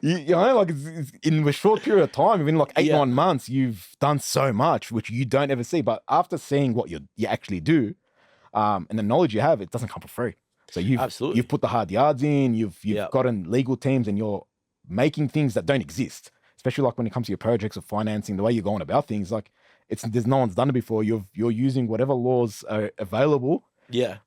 It's in a short period of time, even 8-9 months, you've done so much, which you don't ever see. But after seeing what you actually do, and the knowledge you have, it doesn't come for free. So you've put the hard yards in, you've gotten legal teams, and you're making things that don't exist. Especially when it comes to your projects or financing, the way you're going about things, there's no one's done it before. You're using whatever laws are available,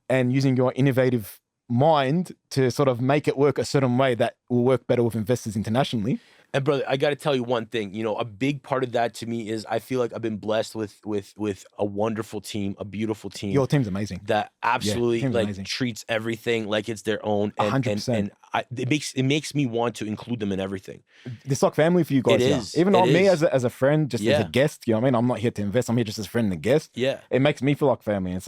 and using your innovative mind to sort of make it work a certain way that will work better with investors internationally. And brother, I got to tell you one thing. A big part of that to me is I feel like I've been blessed with a wonderful team, a beautiful team. Your team's amazing. That absolutely treats everything like it's their own. And, 100%. It makes me want to include them in everything. It's like family for you guys. It is. Even on me as a friend, just as a guest. You know what I mean? I'm not here to invest. I'm here just as a friend and a guest. Yeah. It makes me feel like family. It's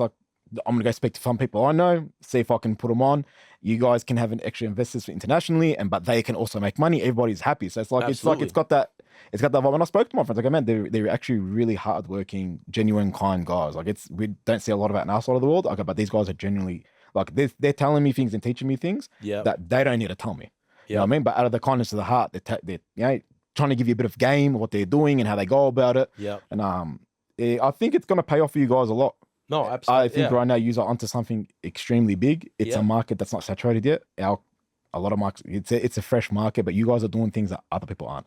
I'm gonna go speak to some people I know, see if I can put them on. You guys can have an extra investors internationally, but they can also make money. Everybody's happy. So it's got that vibe. When I spoke to my friends, man, they're actually really hardworking, genuine, kind guys. We don't see a lot of it in our side of the world. But these guys are genuinely they're telling me things and teaching me things that they don't need to tell me. You know what I mean? But out of the kindness of the heart, they're trying to give you a bit of game of what they're doing and how they go about it. Yeah. And I think it's gonna pay off for you guys a lot. No, absolutely. I think right now you're onto something extremely big. It's a market that's not saturated yet. A lot of markets, it's a fresh market, but you guys are doing things that other people aren't.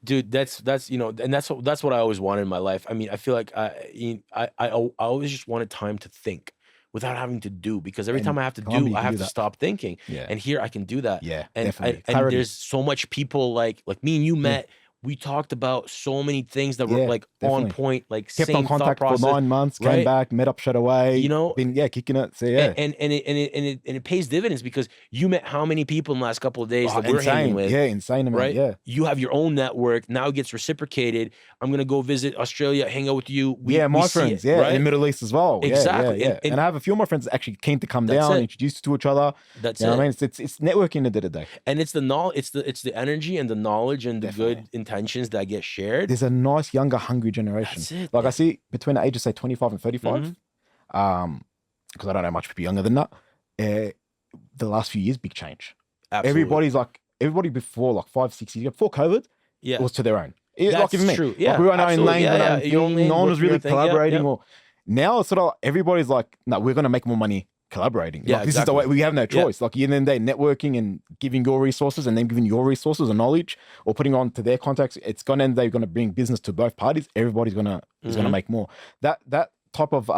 Dude, that's and that's what I always wanted in my life. I mean, I feel like I always just wanted time to think without having to do, because every time I have to do, I have to stop thinking. Yeah. And here I can do that. Yeah, and definitely. And there's so much people like me and you met we talked about so many things that were Yeah, like definitely. on point, like Kept same on thought contact for process, 9 months, right? came back, met up straight away. You know, been kicking it. So yeah, and it pays dividends because you met how many people in the last couple of days that we're hanging insane. with, Yeah, insane amount. right? Yeah. You have your own network now; it gets reciprocated. I'm gonna go visit Australia, hang out with you. My see friends, it, right? in Middle East as well. Exactly. Yeah. And I have a few of my friends actually keen to come That's down, it. introduce to each other. That's You know it. what I mean? It's networking at the end of the day. And it's the knowledge, it's the energy and the knowledge and the Definitely. good intentions that get shared. There's a nice, younger, hungry generation. That's it. Like I see between the ages, say 25 and 35, because I don't know much people younger than that. The last few years, big change. Absolutely. Everybody before like 5-6 years ago, before COVID, Yeah. it was to their own. That's Like even me. true. Yeah. Like we were on our own absolutely. lane, Yeah, we were on yeah. our own Your own thing, lane, no one was working your really thing. Yeah, collaborating. yeah. Or now it's sort of everybody's like, no, we're gonna make more money collaborating. Yeah, Like, this is the way exactly. we have no Yeah. choice. Like at the end of the day, networking and giving your resources and them giving your resources and knowledge or putting on to their contacts, it's gonna end they're gonna bring business to both parties. Everybody's gonna is gonna make more. That type of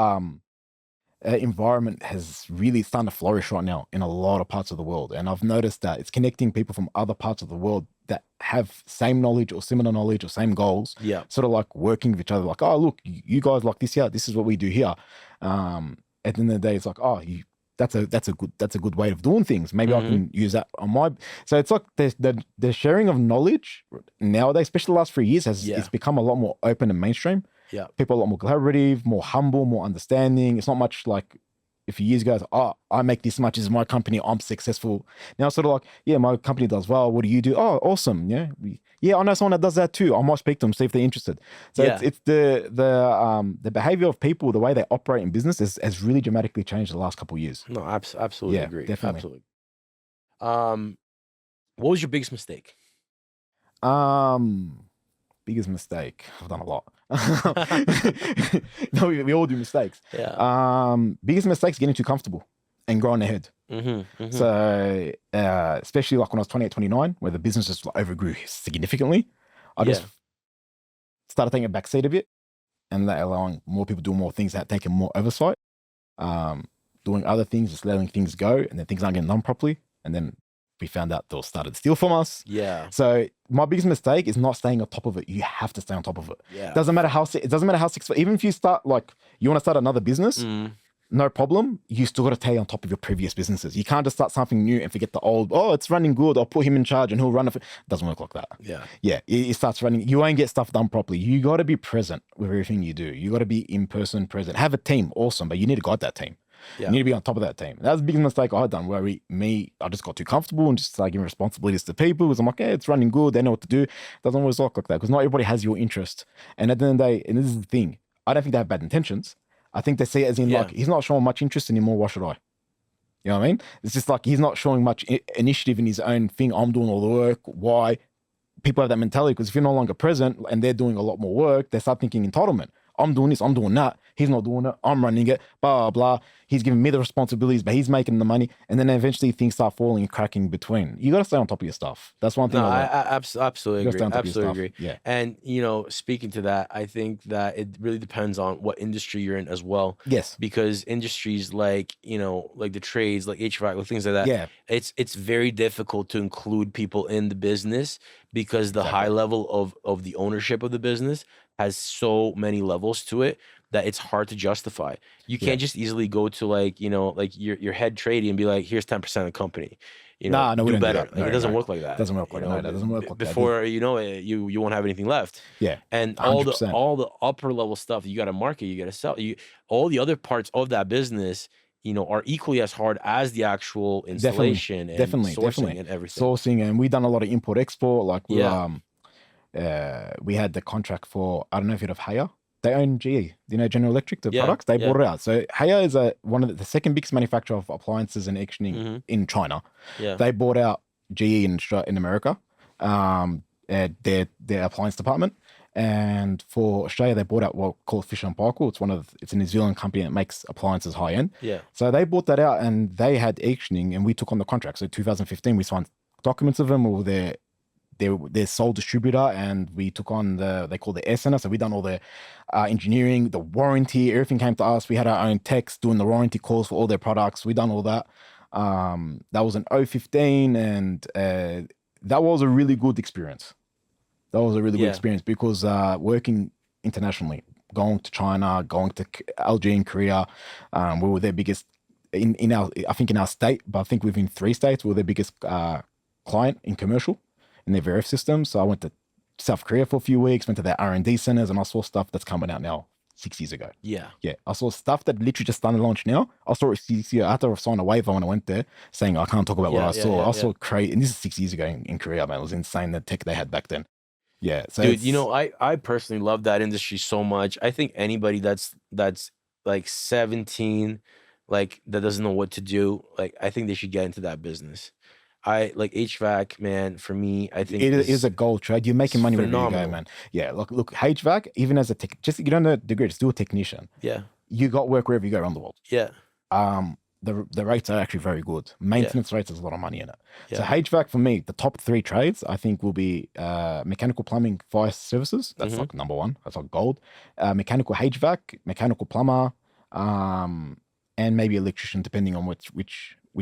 environment has really starting to flourish right now in a lot of parts of the world. And I've noticed that it's connecting people from other parts of the world that have same knowledge or similar knowledge or same goals. Yeah. Sort of like working with each other, like, oh, look, you guys like this here. This is what we do here. At the end of the day, it's like, oh, that's a good way of doing things. Maybe I can use that on my. So it's like the sharing of knowledge nowadays, especially the last 3 years, it's become a lot more open and mainstream. Yeah. People are a lot more collaborative, more humble, more understanding. It's not much like a few years ago, it's, oh, I make this much, this is my company, I'm successful. Now it's sort of like, yeah, my company does well. What do you do? Oh, awesome. Yeah, I know someone that does that too. I might speak to them, see if they're interested. So it's the behavior of people, the way they operate in business has really dramatically changed the last couple of years. No, absolutely agree. Definitely. Absolutely. What was your biggest mistake? Biggest mistake. I've done a lot. No, we all do mistakes. Yeah. Biggest mistake is getting too comfortable and growing ahead. So, especially like when I was 28, 29, where the business just overgrew significantly, I just started taking a backseat a bit and allowing more people doing more things, that taking more oversight, doing other things, just letting things go, and then things aren't getting done properly. And then we found out they'll started to steal from us. Yeah. So my biggest mistake is not staying on top of it. You have to stay on top of it. Yeah. It doesn't matter how successful. Even if you start like you want to start another business, no problem. You still got to stay on top of your previous businesses. You can't just start something new and forget the old. Oh, it's running good. I'll put him in charge and he'll run it. It doesn't work like that. Yeah. It starts running. You won't get stuff done properly. You got to be present with everything you do. You got to be in person present. Have a team, awesome, but you need to guide that team. Yeah. You need to be on top of that team. That's the biggest mistake I had done where I just got too comfortable and just started giving responsibilities to people because I'm like, yeah, it's running good. They know what to do. It doesn't always work like that because not everybody has your interest. And at the end of the day, and this is the thing, I don't think they have bad intentions. I think they see it as in like, he's not showing much interest anymore. Why should I? You know what I mean? It's just like, he's not showing much initiative in his own thing. I'm doing all the work. Why? People have that mentality because if you're no longer present and they're doing a lot more work, they start thinking entitlement. I'm doing this, I'm doing that. He's not doing it. I'm running it, blah, blah. He's giving me the responsibilities, but he's making the money. And then eventually things start falling and cracking between. You got to stay on top of your stuff. That's one thing. No, I absolutely agree. Absolutely agree. Yeah. And, speaking to that, I think that it really depends on what industry you're in as well. Yes. Because industries like, like the trades, like HVAC, like things like that. It's very difficult to include people in the business because the high level of the ownership of the business has so many levels to it that it's hard to justify. You can't just easily go to like your head tradie and be like, here's 10% of the company. No, we do don't better. do that. No, it doesn't work like that. Doesn't work like that. Doesn't work like that. Before you know it, you won't have anything left. Yeah. And 100%. all the upper level stuff, you got to market, you got to sell. All the other parts of that business, are equally as hard as the actual installation and sourcing and everything. Sourcing, and we've done a lot of import export. Like we had the contract for, I don't know if you'd have Haya. They own GE, General Electric, the products. They bought it out. So Haya is one of the second biggest manufacturer of appliances and air in China. Yeah. They bought out GE in America, their appliance department. And for Australia, they bought out what called Fisher & Paykel. It's a New Zealand company that makes appliances high end. Yeah. So they bought that out and they had auctioning and we took on the contract. So 2015, we signed documents of them or their sole distributor, and we took on they call the air center. So we done all the engineering, the warranty, everything came to us. We had our own techs doing the warranty calls for all their products. We done all that. That was in 2015, and that was a really good experience. That was a really good Yeah. experience because working internationally, going to China, going to Algeria and Korea, we were their biggest in our, I think in our state, but I think within 3 states, we were their biggest client in commercial in their VRF system. So I went to South Korea for a few weeks, went to their R&D centers, and I saw stuff that's coming out now 6 years ago. Yeah. Yeah, I saw stuff that literally just started to launch now. I saw it 6 years. I had to sign a waiver when I went there saying I can't talk about what I saw. I saw crazy, and this is 6 years ago in Korea, man. It was insane the tech they had back then. Yeah, so Dude, you know, I personally love that industry so much. I think anybody that's like 17, like that doesn't know what to do, like I think they should get into that business. I like HVAC, man. For me, I think it is a gold trade. You're making money wherever you go, phenomenal. man. Yeah, look, HVAC, even as a tech, just you don't know the degree, still a technician. Yeah, You got work wherever you go around the world. yeah, The rates are actually very good. Maintenance rates, there's a lot of money in it. So yeah. HVAC for me, the top 3 trades I think will be mechanical plumbing, fire services. That's Mhm. like number 1. That's like gold. Mechanical HVAC, mechanical plumber, and maybe electrician, depending on which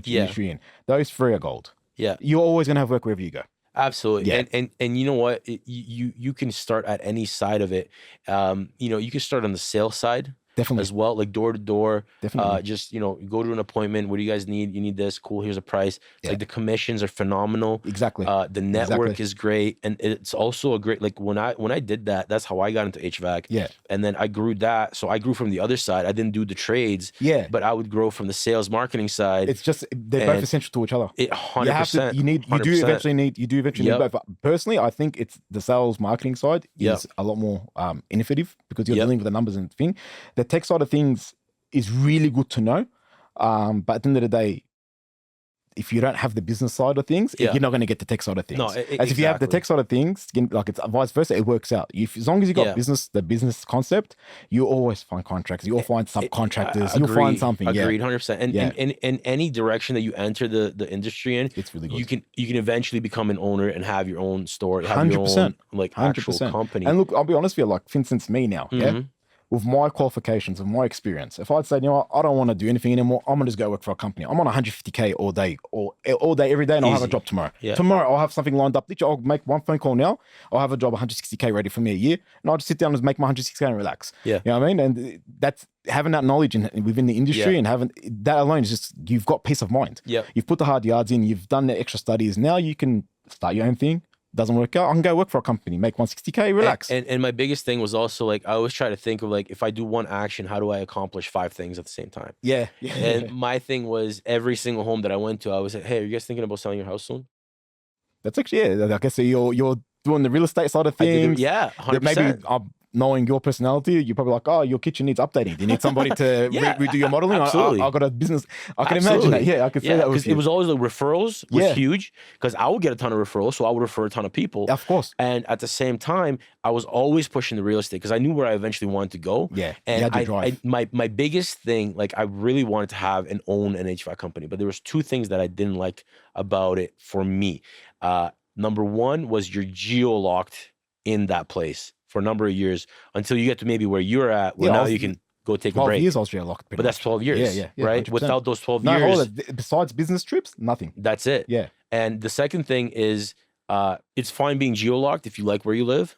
Yeah. industry you're in. Those 3 are gold. Yeah. You're always gonna have work wherever you go. Absolutely. Yeah. And you know what? You can start at any side of it. You know, you can start on the sales side Definitely, as well, like door to door. definitely. Just, you know, go to an appointment. What do you guys need? You need this. Cool. Here's a price. It's Yeah. like the commissions are phenomenal. Exactly. The network Exactly. is great, and it's also a great, like when I did that, that's how I got into HVAC. Yeah. And then I grew that, so I grew from the other side. I didn't do the trades, Yeah. but I would grow from the sales marketing side. It's just they're both and essential to each other. It You 100%. have to. You do 100%. eventually need. You do eventually Yep. need both. But personally, I think it's the sales marketing side Yep. is a lot more innovative because you're Yep. dealing with the numbers and thing. The tech side of things is really good to know, but at the end of the day, if you don't have the business side of things, Yeah. you're not going to get the tech side of things. No, As if you have the exactly. tech side of things, like it's vice versa, it works out. As long as you got Yeah. the business concept, you always find contracts. You'll find subcontractors. You'll find something. Agreed, Yeah, 100%. And Yeah. in any direction that you enter the industry in, it's really good. you can eventually become an owner and have your own store, have your 100%. own like actual 100%. company. And look, I'll be honest with you, like for instance, me now, yeah, Mhm. with my qualifications and my experience, if I'd say, you know what, I don't want to do anything anymore, I'm gonna just go work for a company. I'm on 150K all day, all day, every day, and I'll have a Easy. job tomorrow. Yeah. Tomorrow I'll have something lined up. Literally, I'll make one phone call now. I'll have a job 160K ready for me a year, and I'll just sit down and make my 160K and relax. Yeah. You know what I mean? And that's having that knowledge within the industry Yeah. and having that alone is just you've got peace of mind. Yep. You've put the hard yards in. You've done the extra studies. Now you can start your own thing. Doesn't work out, I can go work for a company, make 160K, relax. And my biggest thing was also like I always try to think of like if I do one action, how do I accomplish 5 things at the same time? yeah. And my thing was every single home that I went to, I was like, hey, are you guys thinking about selling your house soon? That's actually, yeah. Like I say, you're doing the real estate side of I did things. it, yeah, That 100%. maybe knowing your personality, you're probably like, oh, your kitchen needs updating. Do you need somebody to Yeah, redo your modeling? absolutely. I got a business. I can imagine that. Absolutely. Yeah, I can see Yeah, that with because you. it was always like referrals was Yeah. huge because I would get a ton of referrals, so I would refer a ton of people. Of course. And at the same time, I was always pushing the real estate because I knew where I eventually wanted to go. Yeah. And you had to drive. my biggest thing, like I really wanted to have and own an HVAC company, but there was 2 things that I didn't like about it for me. Number 1 was you're geo-locked in that place for a number of years until you get to maybe where you're at, where Yeah, I now was- you can go take a 12 break. years I was locked. But that's 12 years, Yeah, right? 100%. Without those 12 No, all years, that, besides business trips, nothing. that's it. Yeah. And the second thing is it's fine being geo-locked if you like where you live,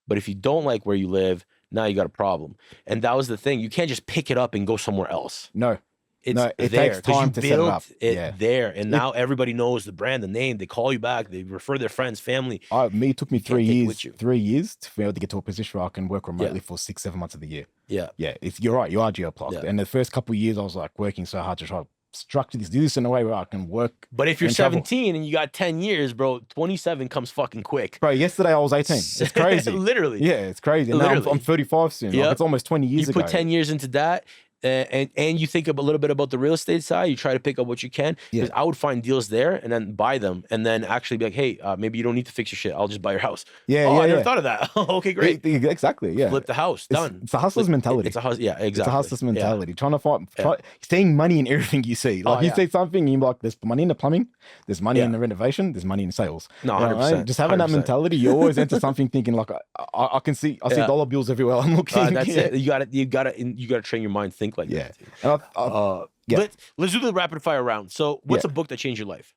but if you don't like where you live, now you got a problem. And that was the thing. You can't just pick it up and go somewhere else. No. It's No, it there takes 'cause time you to set it built up. it Yeah. there. And now everybody knows the brand, the name. They call you back. They refer their friends, family. It took me You can't 3 take it years. with you. 3 years to be able to get to a position where I can work remotely for 6-7 months of the year. Yeah. Yeah, you're right. You are geo-plugged. Yeah. And the first couple of years, I was like working so hard to try to structure this, do this in a way where I can work. But if you're And travel. 17 and you got 10 years, bro, 27 comes fucking quick. Bro, yesterday I was 18. It's crazy. Literally. Yeah, it's crazy. Now Literally. I'm 35 soon. Yep. Like, it's almost 20 years You ago. put 10 years into that. And you think a little bit about the real estate side. You try to pick up what you can. Because I would find deals there and then buy them and then actually be like, hey, maybe you don't need to fix your shit. I'll just buy your house. Yeah, Oh, yeah, I never yeah. thought of that. Okay, great. Exactly, yeah. Flip the house. Done. It's a hustler's mentality. It's a house. Yeah, exactly. It's a hustler's Yeah. mentality. Trying to find, Yeah. seeing money in everything you see. Like Oh, you yeah. see something, you're like, there's money in the plumbing, there's money Yeah. in the renovation, there's money in sales. No, You know what I mean? 100%. Just having that 100%. mentality, you always enter something thinking like, I can see, I see Yeah. dollar bills everywhere I'm looking. That's yeah. it. You gotta train your mind to think like Yeah. that. And yeah. Let's do the rapid fire round. So, what's a book that changed your life?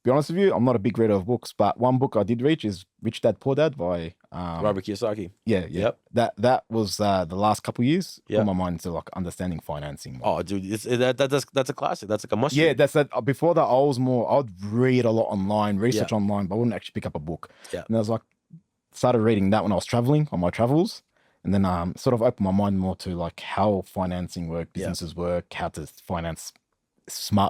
be honest with you, I'm not a big reader of books, but one book I did read is Rich Dad Poor Dad by Robert Kiyosaki. Yeah. Yep. That was the last couple of years Yep. put my mind to like understanding financing more. Oh, dude, that's a classic. That's like a must. Yeah, read. that's that. Before that, I'd read a lot online, research online, but I wouldn't actually pick up a book. Yeah. And I was like, started reading that when I was traveling on my travels, and then sort of opened my mind more to like how financing work, businesses work, how to finance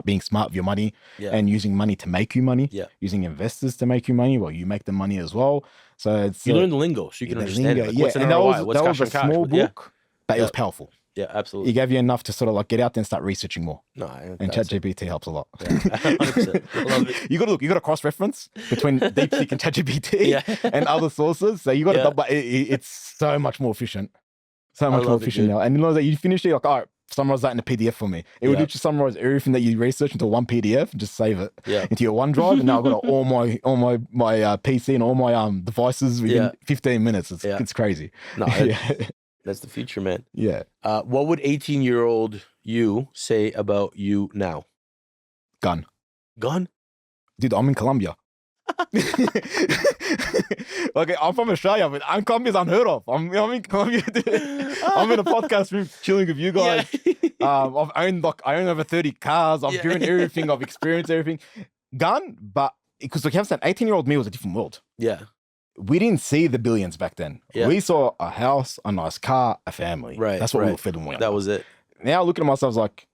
being smart with your money, and using money to make you money, using investors to make you money, well, you make the money as well. So it's You learn the lingo, so you can understand it. Like, what's an and ROI? What's that cash was on a cash? small But yeah. book, but it was powerful. Yeah, absolutely. It gave you enough to sort of like get out there and start researching more. No, And ChatGPT helps a lot. 100%. I love it. You got to cross-reference between DeepSeek and ChatGPT and other sources. So you got to, but it's so much more efficient. So much more efficient now. And you know that you finish it like, all right, summarize that in a PDF for me. It would literally summarize everything that you research into one PDF and just save it into your OneDrive. And now I've got all my PC and all my devices within 15 minutes. It's crazy. No, that's the future, man. Yeah. What would 18-year-old you say about you now? Gun. Dude, I'm in Colombia. Okay, I'm from Australia, but Colombia's unheard of. I'm in Colombia, dude. I'm in a podcast room chilling with you guys. I own over 30 cars. I've driven everything. I've experienced everything. Gun, but because like you have said, 18-year-old me was a different world. Yeah. We didn't see the billions back then. Yeah. We saw a house, a nice car, a family. Right. That's what we were feeling. That was it. Now looking at myself like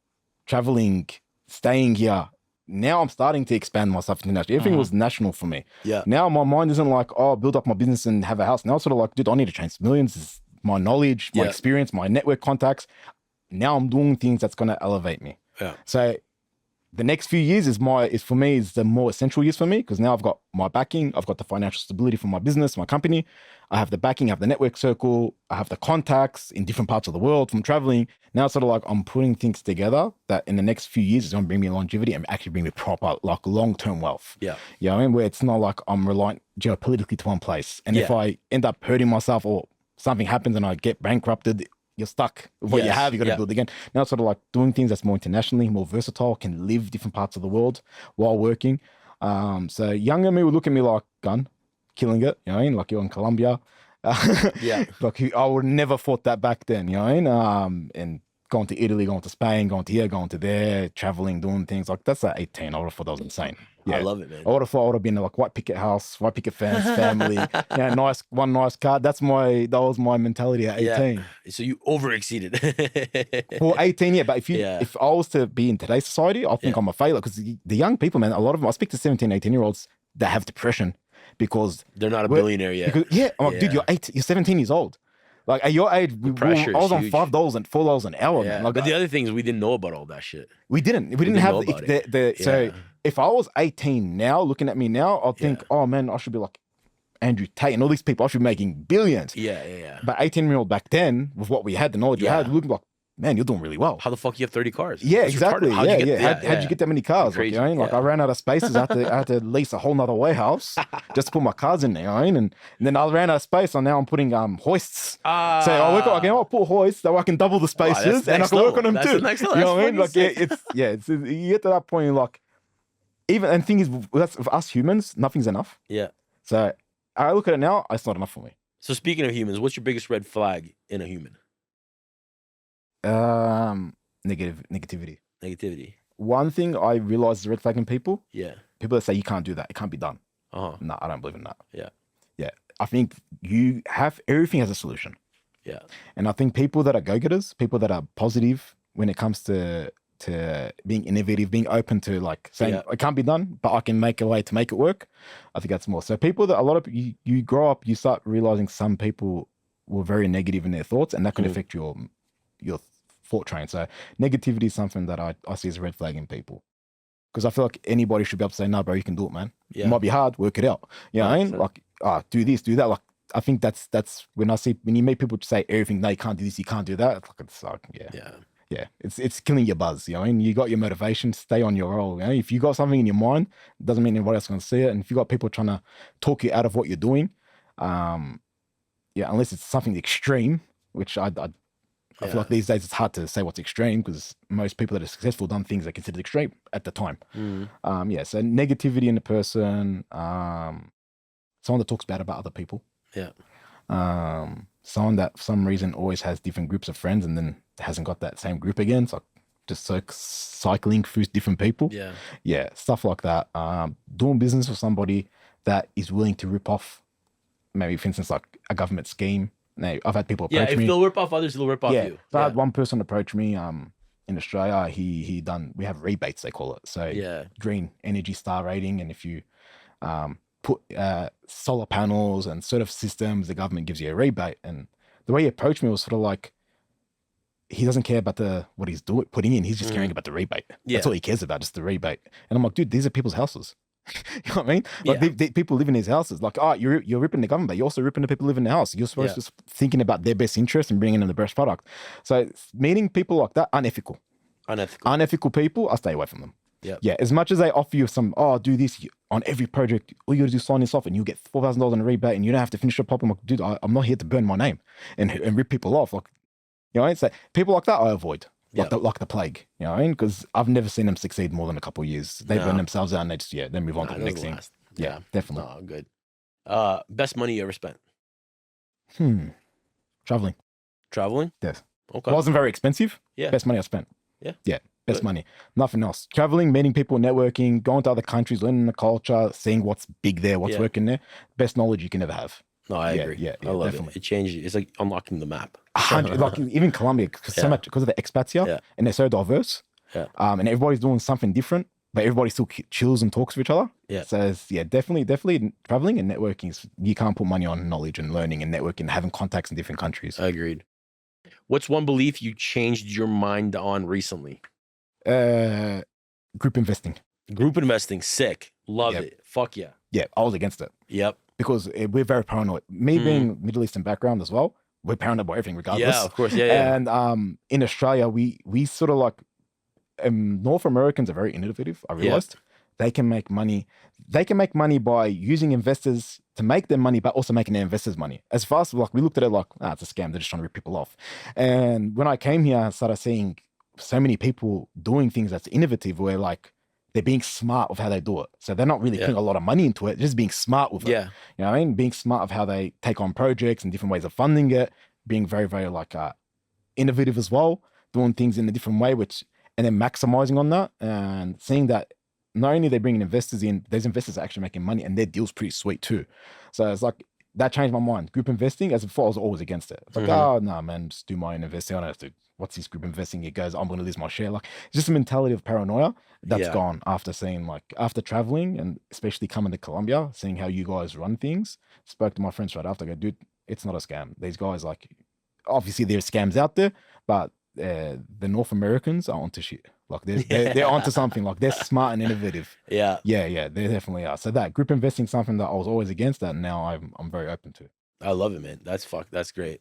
traveling, staying here. Now I'm starting to expand myself internationally. Everything was national for me. Yeah. Now my mind isn't like, oh, build up my business and have a house. Now it's sort of like, dude, I need to change millions. It's my knowledge, my experience, my network contacts. Now I'm doing things that's going to elevate me. Yeah. So the next few years is the more essential years for me, because now I've got my backing, I've got the financial stability for my business, my company. I have the backing, I have the network circle, I have the contacts in different parts of the world from traveling. Now it's sort of like I'm putting things together that in the next few years is going to bring me longevity and actually bring me proper, like long-term wealth. Yeah. You know what I mean? Where it's not like I'm reliant geopolitically to one place. And if I end up hurting myself or something happens and I get bankrupted, you're stuck with what you have. You got to build again. Now it's sort of like doing things that's more internationally, more versatile, can live different parts of the world while working. So younger me would look at me like, gun, killing it. You know what I mean? Like you're in Colombia. Like I would never thought that back then. You know what I mean? And going to Italy, going to Spain, going to here, going to there, traveling, doing things like that's at 18. I would have thought that was insane. Yeah. I love it, man. I would have thought I would have been like white picket house, white picket fence, family, one nice car. That was my mentality at 18. Yeah. So you over exceeded. For 18, but if I was to be in today's society, I think I'm a failure because the young people, man, a lot of them, I speak to 17, 18-year-olds that have depression because they're not a billionaire yet. Because, I'm like, dude, you're 17 years old. Like at your age, I was on $5 and $4 an hour. Yeah. Man. Like, but the other thing is we didn't know about all that shit. We didn't have so if I was 18 now, looking at me now, I'd think, oh man, I should be like Andrew Tate and all these people. I should be making billions. Yeah. But 18-year-old back then, with what we had, the knowledge we had, looking like, man, you're doing really well. How the fuck you have 30 cars? Yeah, That's exactly. How'd you get that many cars? Like, you know what I mean? Like I ran out of spaces. I had to lease a whole nother warehouse just to put my cars in there. You know what I mean? And then I ran out of space, so now I'm putting hoists. So I'll put hoists so I can double the spaces and I can work on them too. Next you know what I mean? Like it's you get to that point like and the thing is with us humans, nothing's enough. Yeah. So I look at it now, it's not enough for me. So speaking of humans, what's your biggest red flag in a human? Negativity. One thing I realize is red flag in people. Yeah. People that say you can't do that, it can't be done. No, I don't believe in that. Yeah. I think everything has a solution. Yeah. And I think people that are go-getters, people that are positive when it comes to being innovative, being open to like saying it can't be done, but I can make a way to make it work. I think that's more. So people that a lot of you grow up, you start realizing some people were very negative in their thoughts, and that can affect your thought train. So negativity is something that I see as a red flag in people. Because I feel like anybody should be able to say, no, bro, you can do it, man. Yeah. It might be hard, work it out. You know what I mean? Like, do this, do that. Like, I think that's when you meet people say everything, no, you can't do this, you can't do that. It's like, it's killing your buzz. You know what I mean? You got your motivation, stay on your role. You know? If you got something in your mind, it doesn't mean anybody else is going to see it. And if you got people trying to talk you out of what you're doing, unless it's something extreme, which I I feel like these days it's hard to say what's extreme because most people that are successful done things they considered extreme at the time. So negativity in a person, someone that talks bad about other people. Yeah. Someone that for some reason always has different groups of friends and then hasn't got that same group again. So just cycling through different people. Yeah. Yeah, stuff like that. Doing business with somebody that is willing to rip off, maybe for instance, like a government scheme. Now, I've had people approach if me. they'll rip off others, they'll rip off you. So I had one person approach me in Australia. We have rebates, they call it. So green Energy Star rating. And if you put solar panels and sort of systems, the government gives you a rebate. And the way he approached me was sort of like, he doesn't care about what he's putting in. He's just caring about the rebate. That's all he cares about, just the rebate. And I'm like, dude, these are people's houses. You know what I mean? Like people live in these houses. Like, you're ripping the government, but you're also ripping the people who live in the house. You're supposed to thinking about their best interest and bringing in the best product. So meeting people like that, unethical. Unethical people, I stay away from them. Yeah. As much as they offer you some, do this on every project, all you gotta do is sign this off and you'll get $4,000 in a rebate and you don't have to finish your problem. Like, dude, I'm not here to burn my name and rip people off. Like, you know, so people like that I avoid. Like the plague, you know what I mean? Because I've never seen them succeed more than a couple of years. They burn themselves out and they just, they move on to the next thing. Yeah, definitely. Oh, good. Best money you ever spent? Traveling. Yes. Okay. It wasn't very expensive. Yeah. Best money I spent. Yeah. Yeah. Best money. Nothing else. Traveling, meeting people, networking, going to other countries, learning the culture, seeing what's big there, what's working there. Best knowledge you can ever have. No, I agree. Yeah, I love definitely. it. It changes. It's like unlocking the map. 100, like even Colombia, because of the expats here, and they're so diverse, and everybody's doing something different, but everybody still chills and talks with each other. Yeah. So definitely traveling and networking. You can't put money on knowledge and learning and networking and having contacts in different countries. Agreed. What's one belief you changed your mind on recently? Group investing. Group investing, sick. Love it. Fuck yeah. Yeah, I was against it. Yep. Because we're very paranoid. Me being Middle Eastern background as well, we're paranoid about everything regardless. Yeah, of course. Yeah. And in Australia, we sort of like, North Americans are very innovative, I realized. They can make money. They can make money by using investors to make their money, but also making their investors money. As fast as we looked at it like, it's a scam. They're just trying to rip people off. And when I came here, I started seeing so many people doing things that's innovative where like, they're being smart of how they do it. So they're not really putting a lot of money into it, just being smart with it. You know what I mean? Being smart of how they take on projects and different ways of funding it, being very, very like innovative as well, doing things in a different way, and then maximizing on that and seeing that not only they're bringing investors in, those investors are actually making money and their deal's pretty sweet too. So it's like, that changed my mind. Group investing, as before, I was always against it. It's like, no, man, just do my own investing. I don't have to, what's this group investing? It goes, I'm going to lose my share. Like, it's just a mentality of paranoia that's gone after after traveling and especially coming to Colombia, seeing how you guys run things. Spoke to my friends right after, I go, dude, it's not a scam. These guys, like, obviously there's scams out there, but the North Americans are onto shit. Like they're onto something. Like they're smart and innovative. Yeah, they definitely are. So that group investing, something that I was always against, that now I'm very open to. I love it, man. That's great.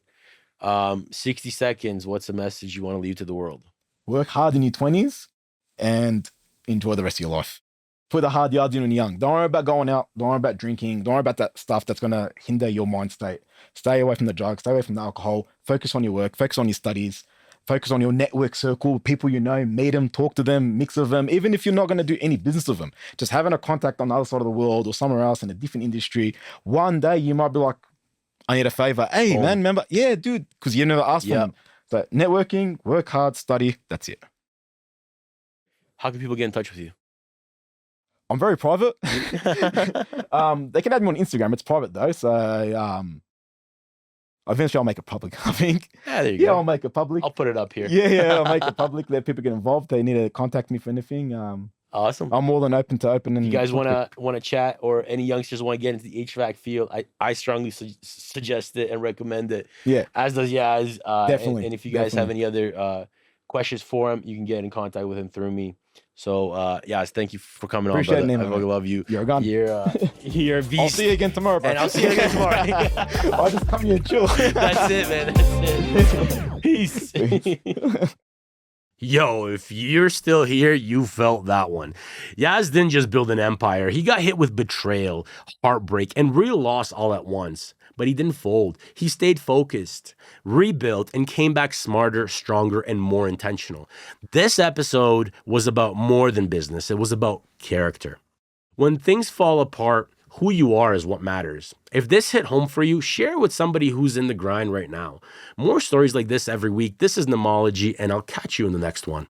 60 seconds. What's the message you want to leave to the world? Work hard in your 20s and enjoy the rest of your life. Put the hard yards in when you're young. Don't worry about going out. Don't worry about drinking. Don't worry about that stuff that's going to hinder your mind state. Stay away from the drugs. Stay away from the alcohol. Focus on your work. Focus on your studies. Focus on your network circle, people you know, meet them, talk to them, mix with them, even if you're not going to do any business with them. Just having a contact on the other side of the world or somewhere else in a different industry. One day you might be like, I need a favor. Hey, man, remember? Yeah, dude, because you never asked for them. So networking, work hard, study, that's it. How can people get in touch with you? I'm very private. They can add me on Instagram. It's private though. So eventually I'll make it public, I think. Yeah, there you go. I'll make it public. I'll put it up here. I'll make it public. Let people get involved. They need to contact me for anything. Awesome. I'm more than open to open. And you guys want to chat, or any youngsters want to get into the HVAC field, I strongly suggest it and recommend it. Yeah. As does Yaz. Definitely. And if you guys have any other questions for him, you can get in contact with him through me. So, Yaz, thank you for coming on, brother. I really love you. You're gone. You're a beast. I'll see you again tomorrow, bro. And I'll see you again tomorrow. I'll just come here and chill. That's it, man. That's it. Peace. Yo, if you're still here, you felt that one. Yaz didn't just build an empire. He got hit with betrayal, heartbreak, and real loss all at once. But he didn't fold. He stayed focused, rebuilt, and came back smarter, stronger, and more intentional. This episode was about more than business. It was about character. When things fall apart, who you are is what matters. If this hit home for you, share it with somebody who's in the grind right now. More stories like this every week. This is Nemology, and I'll catch you in the next one.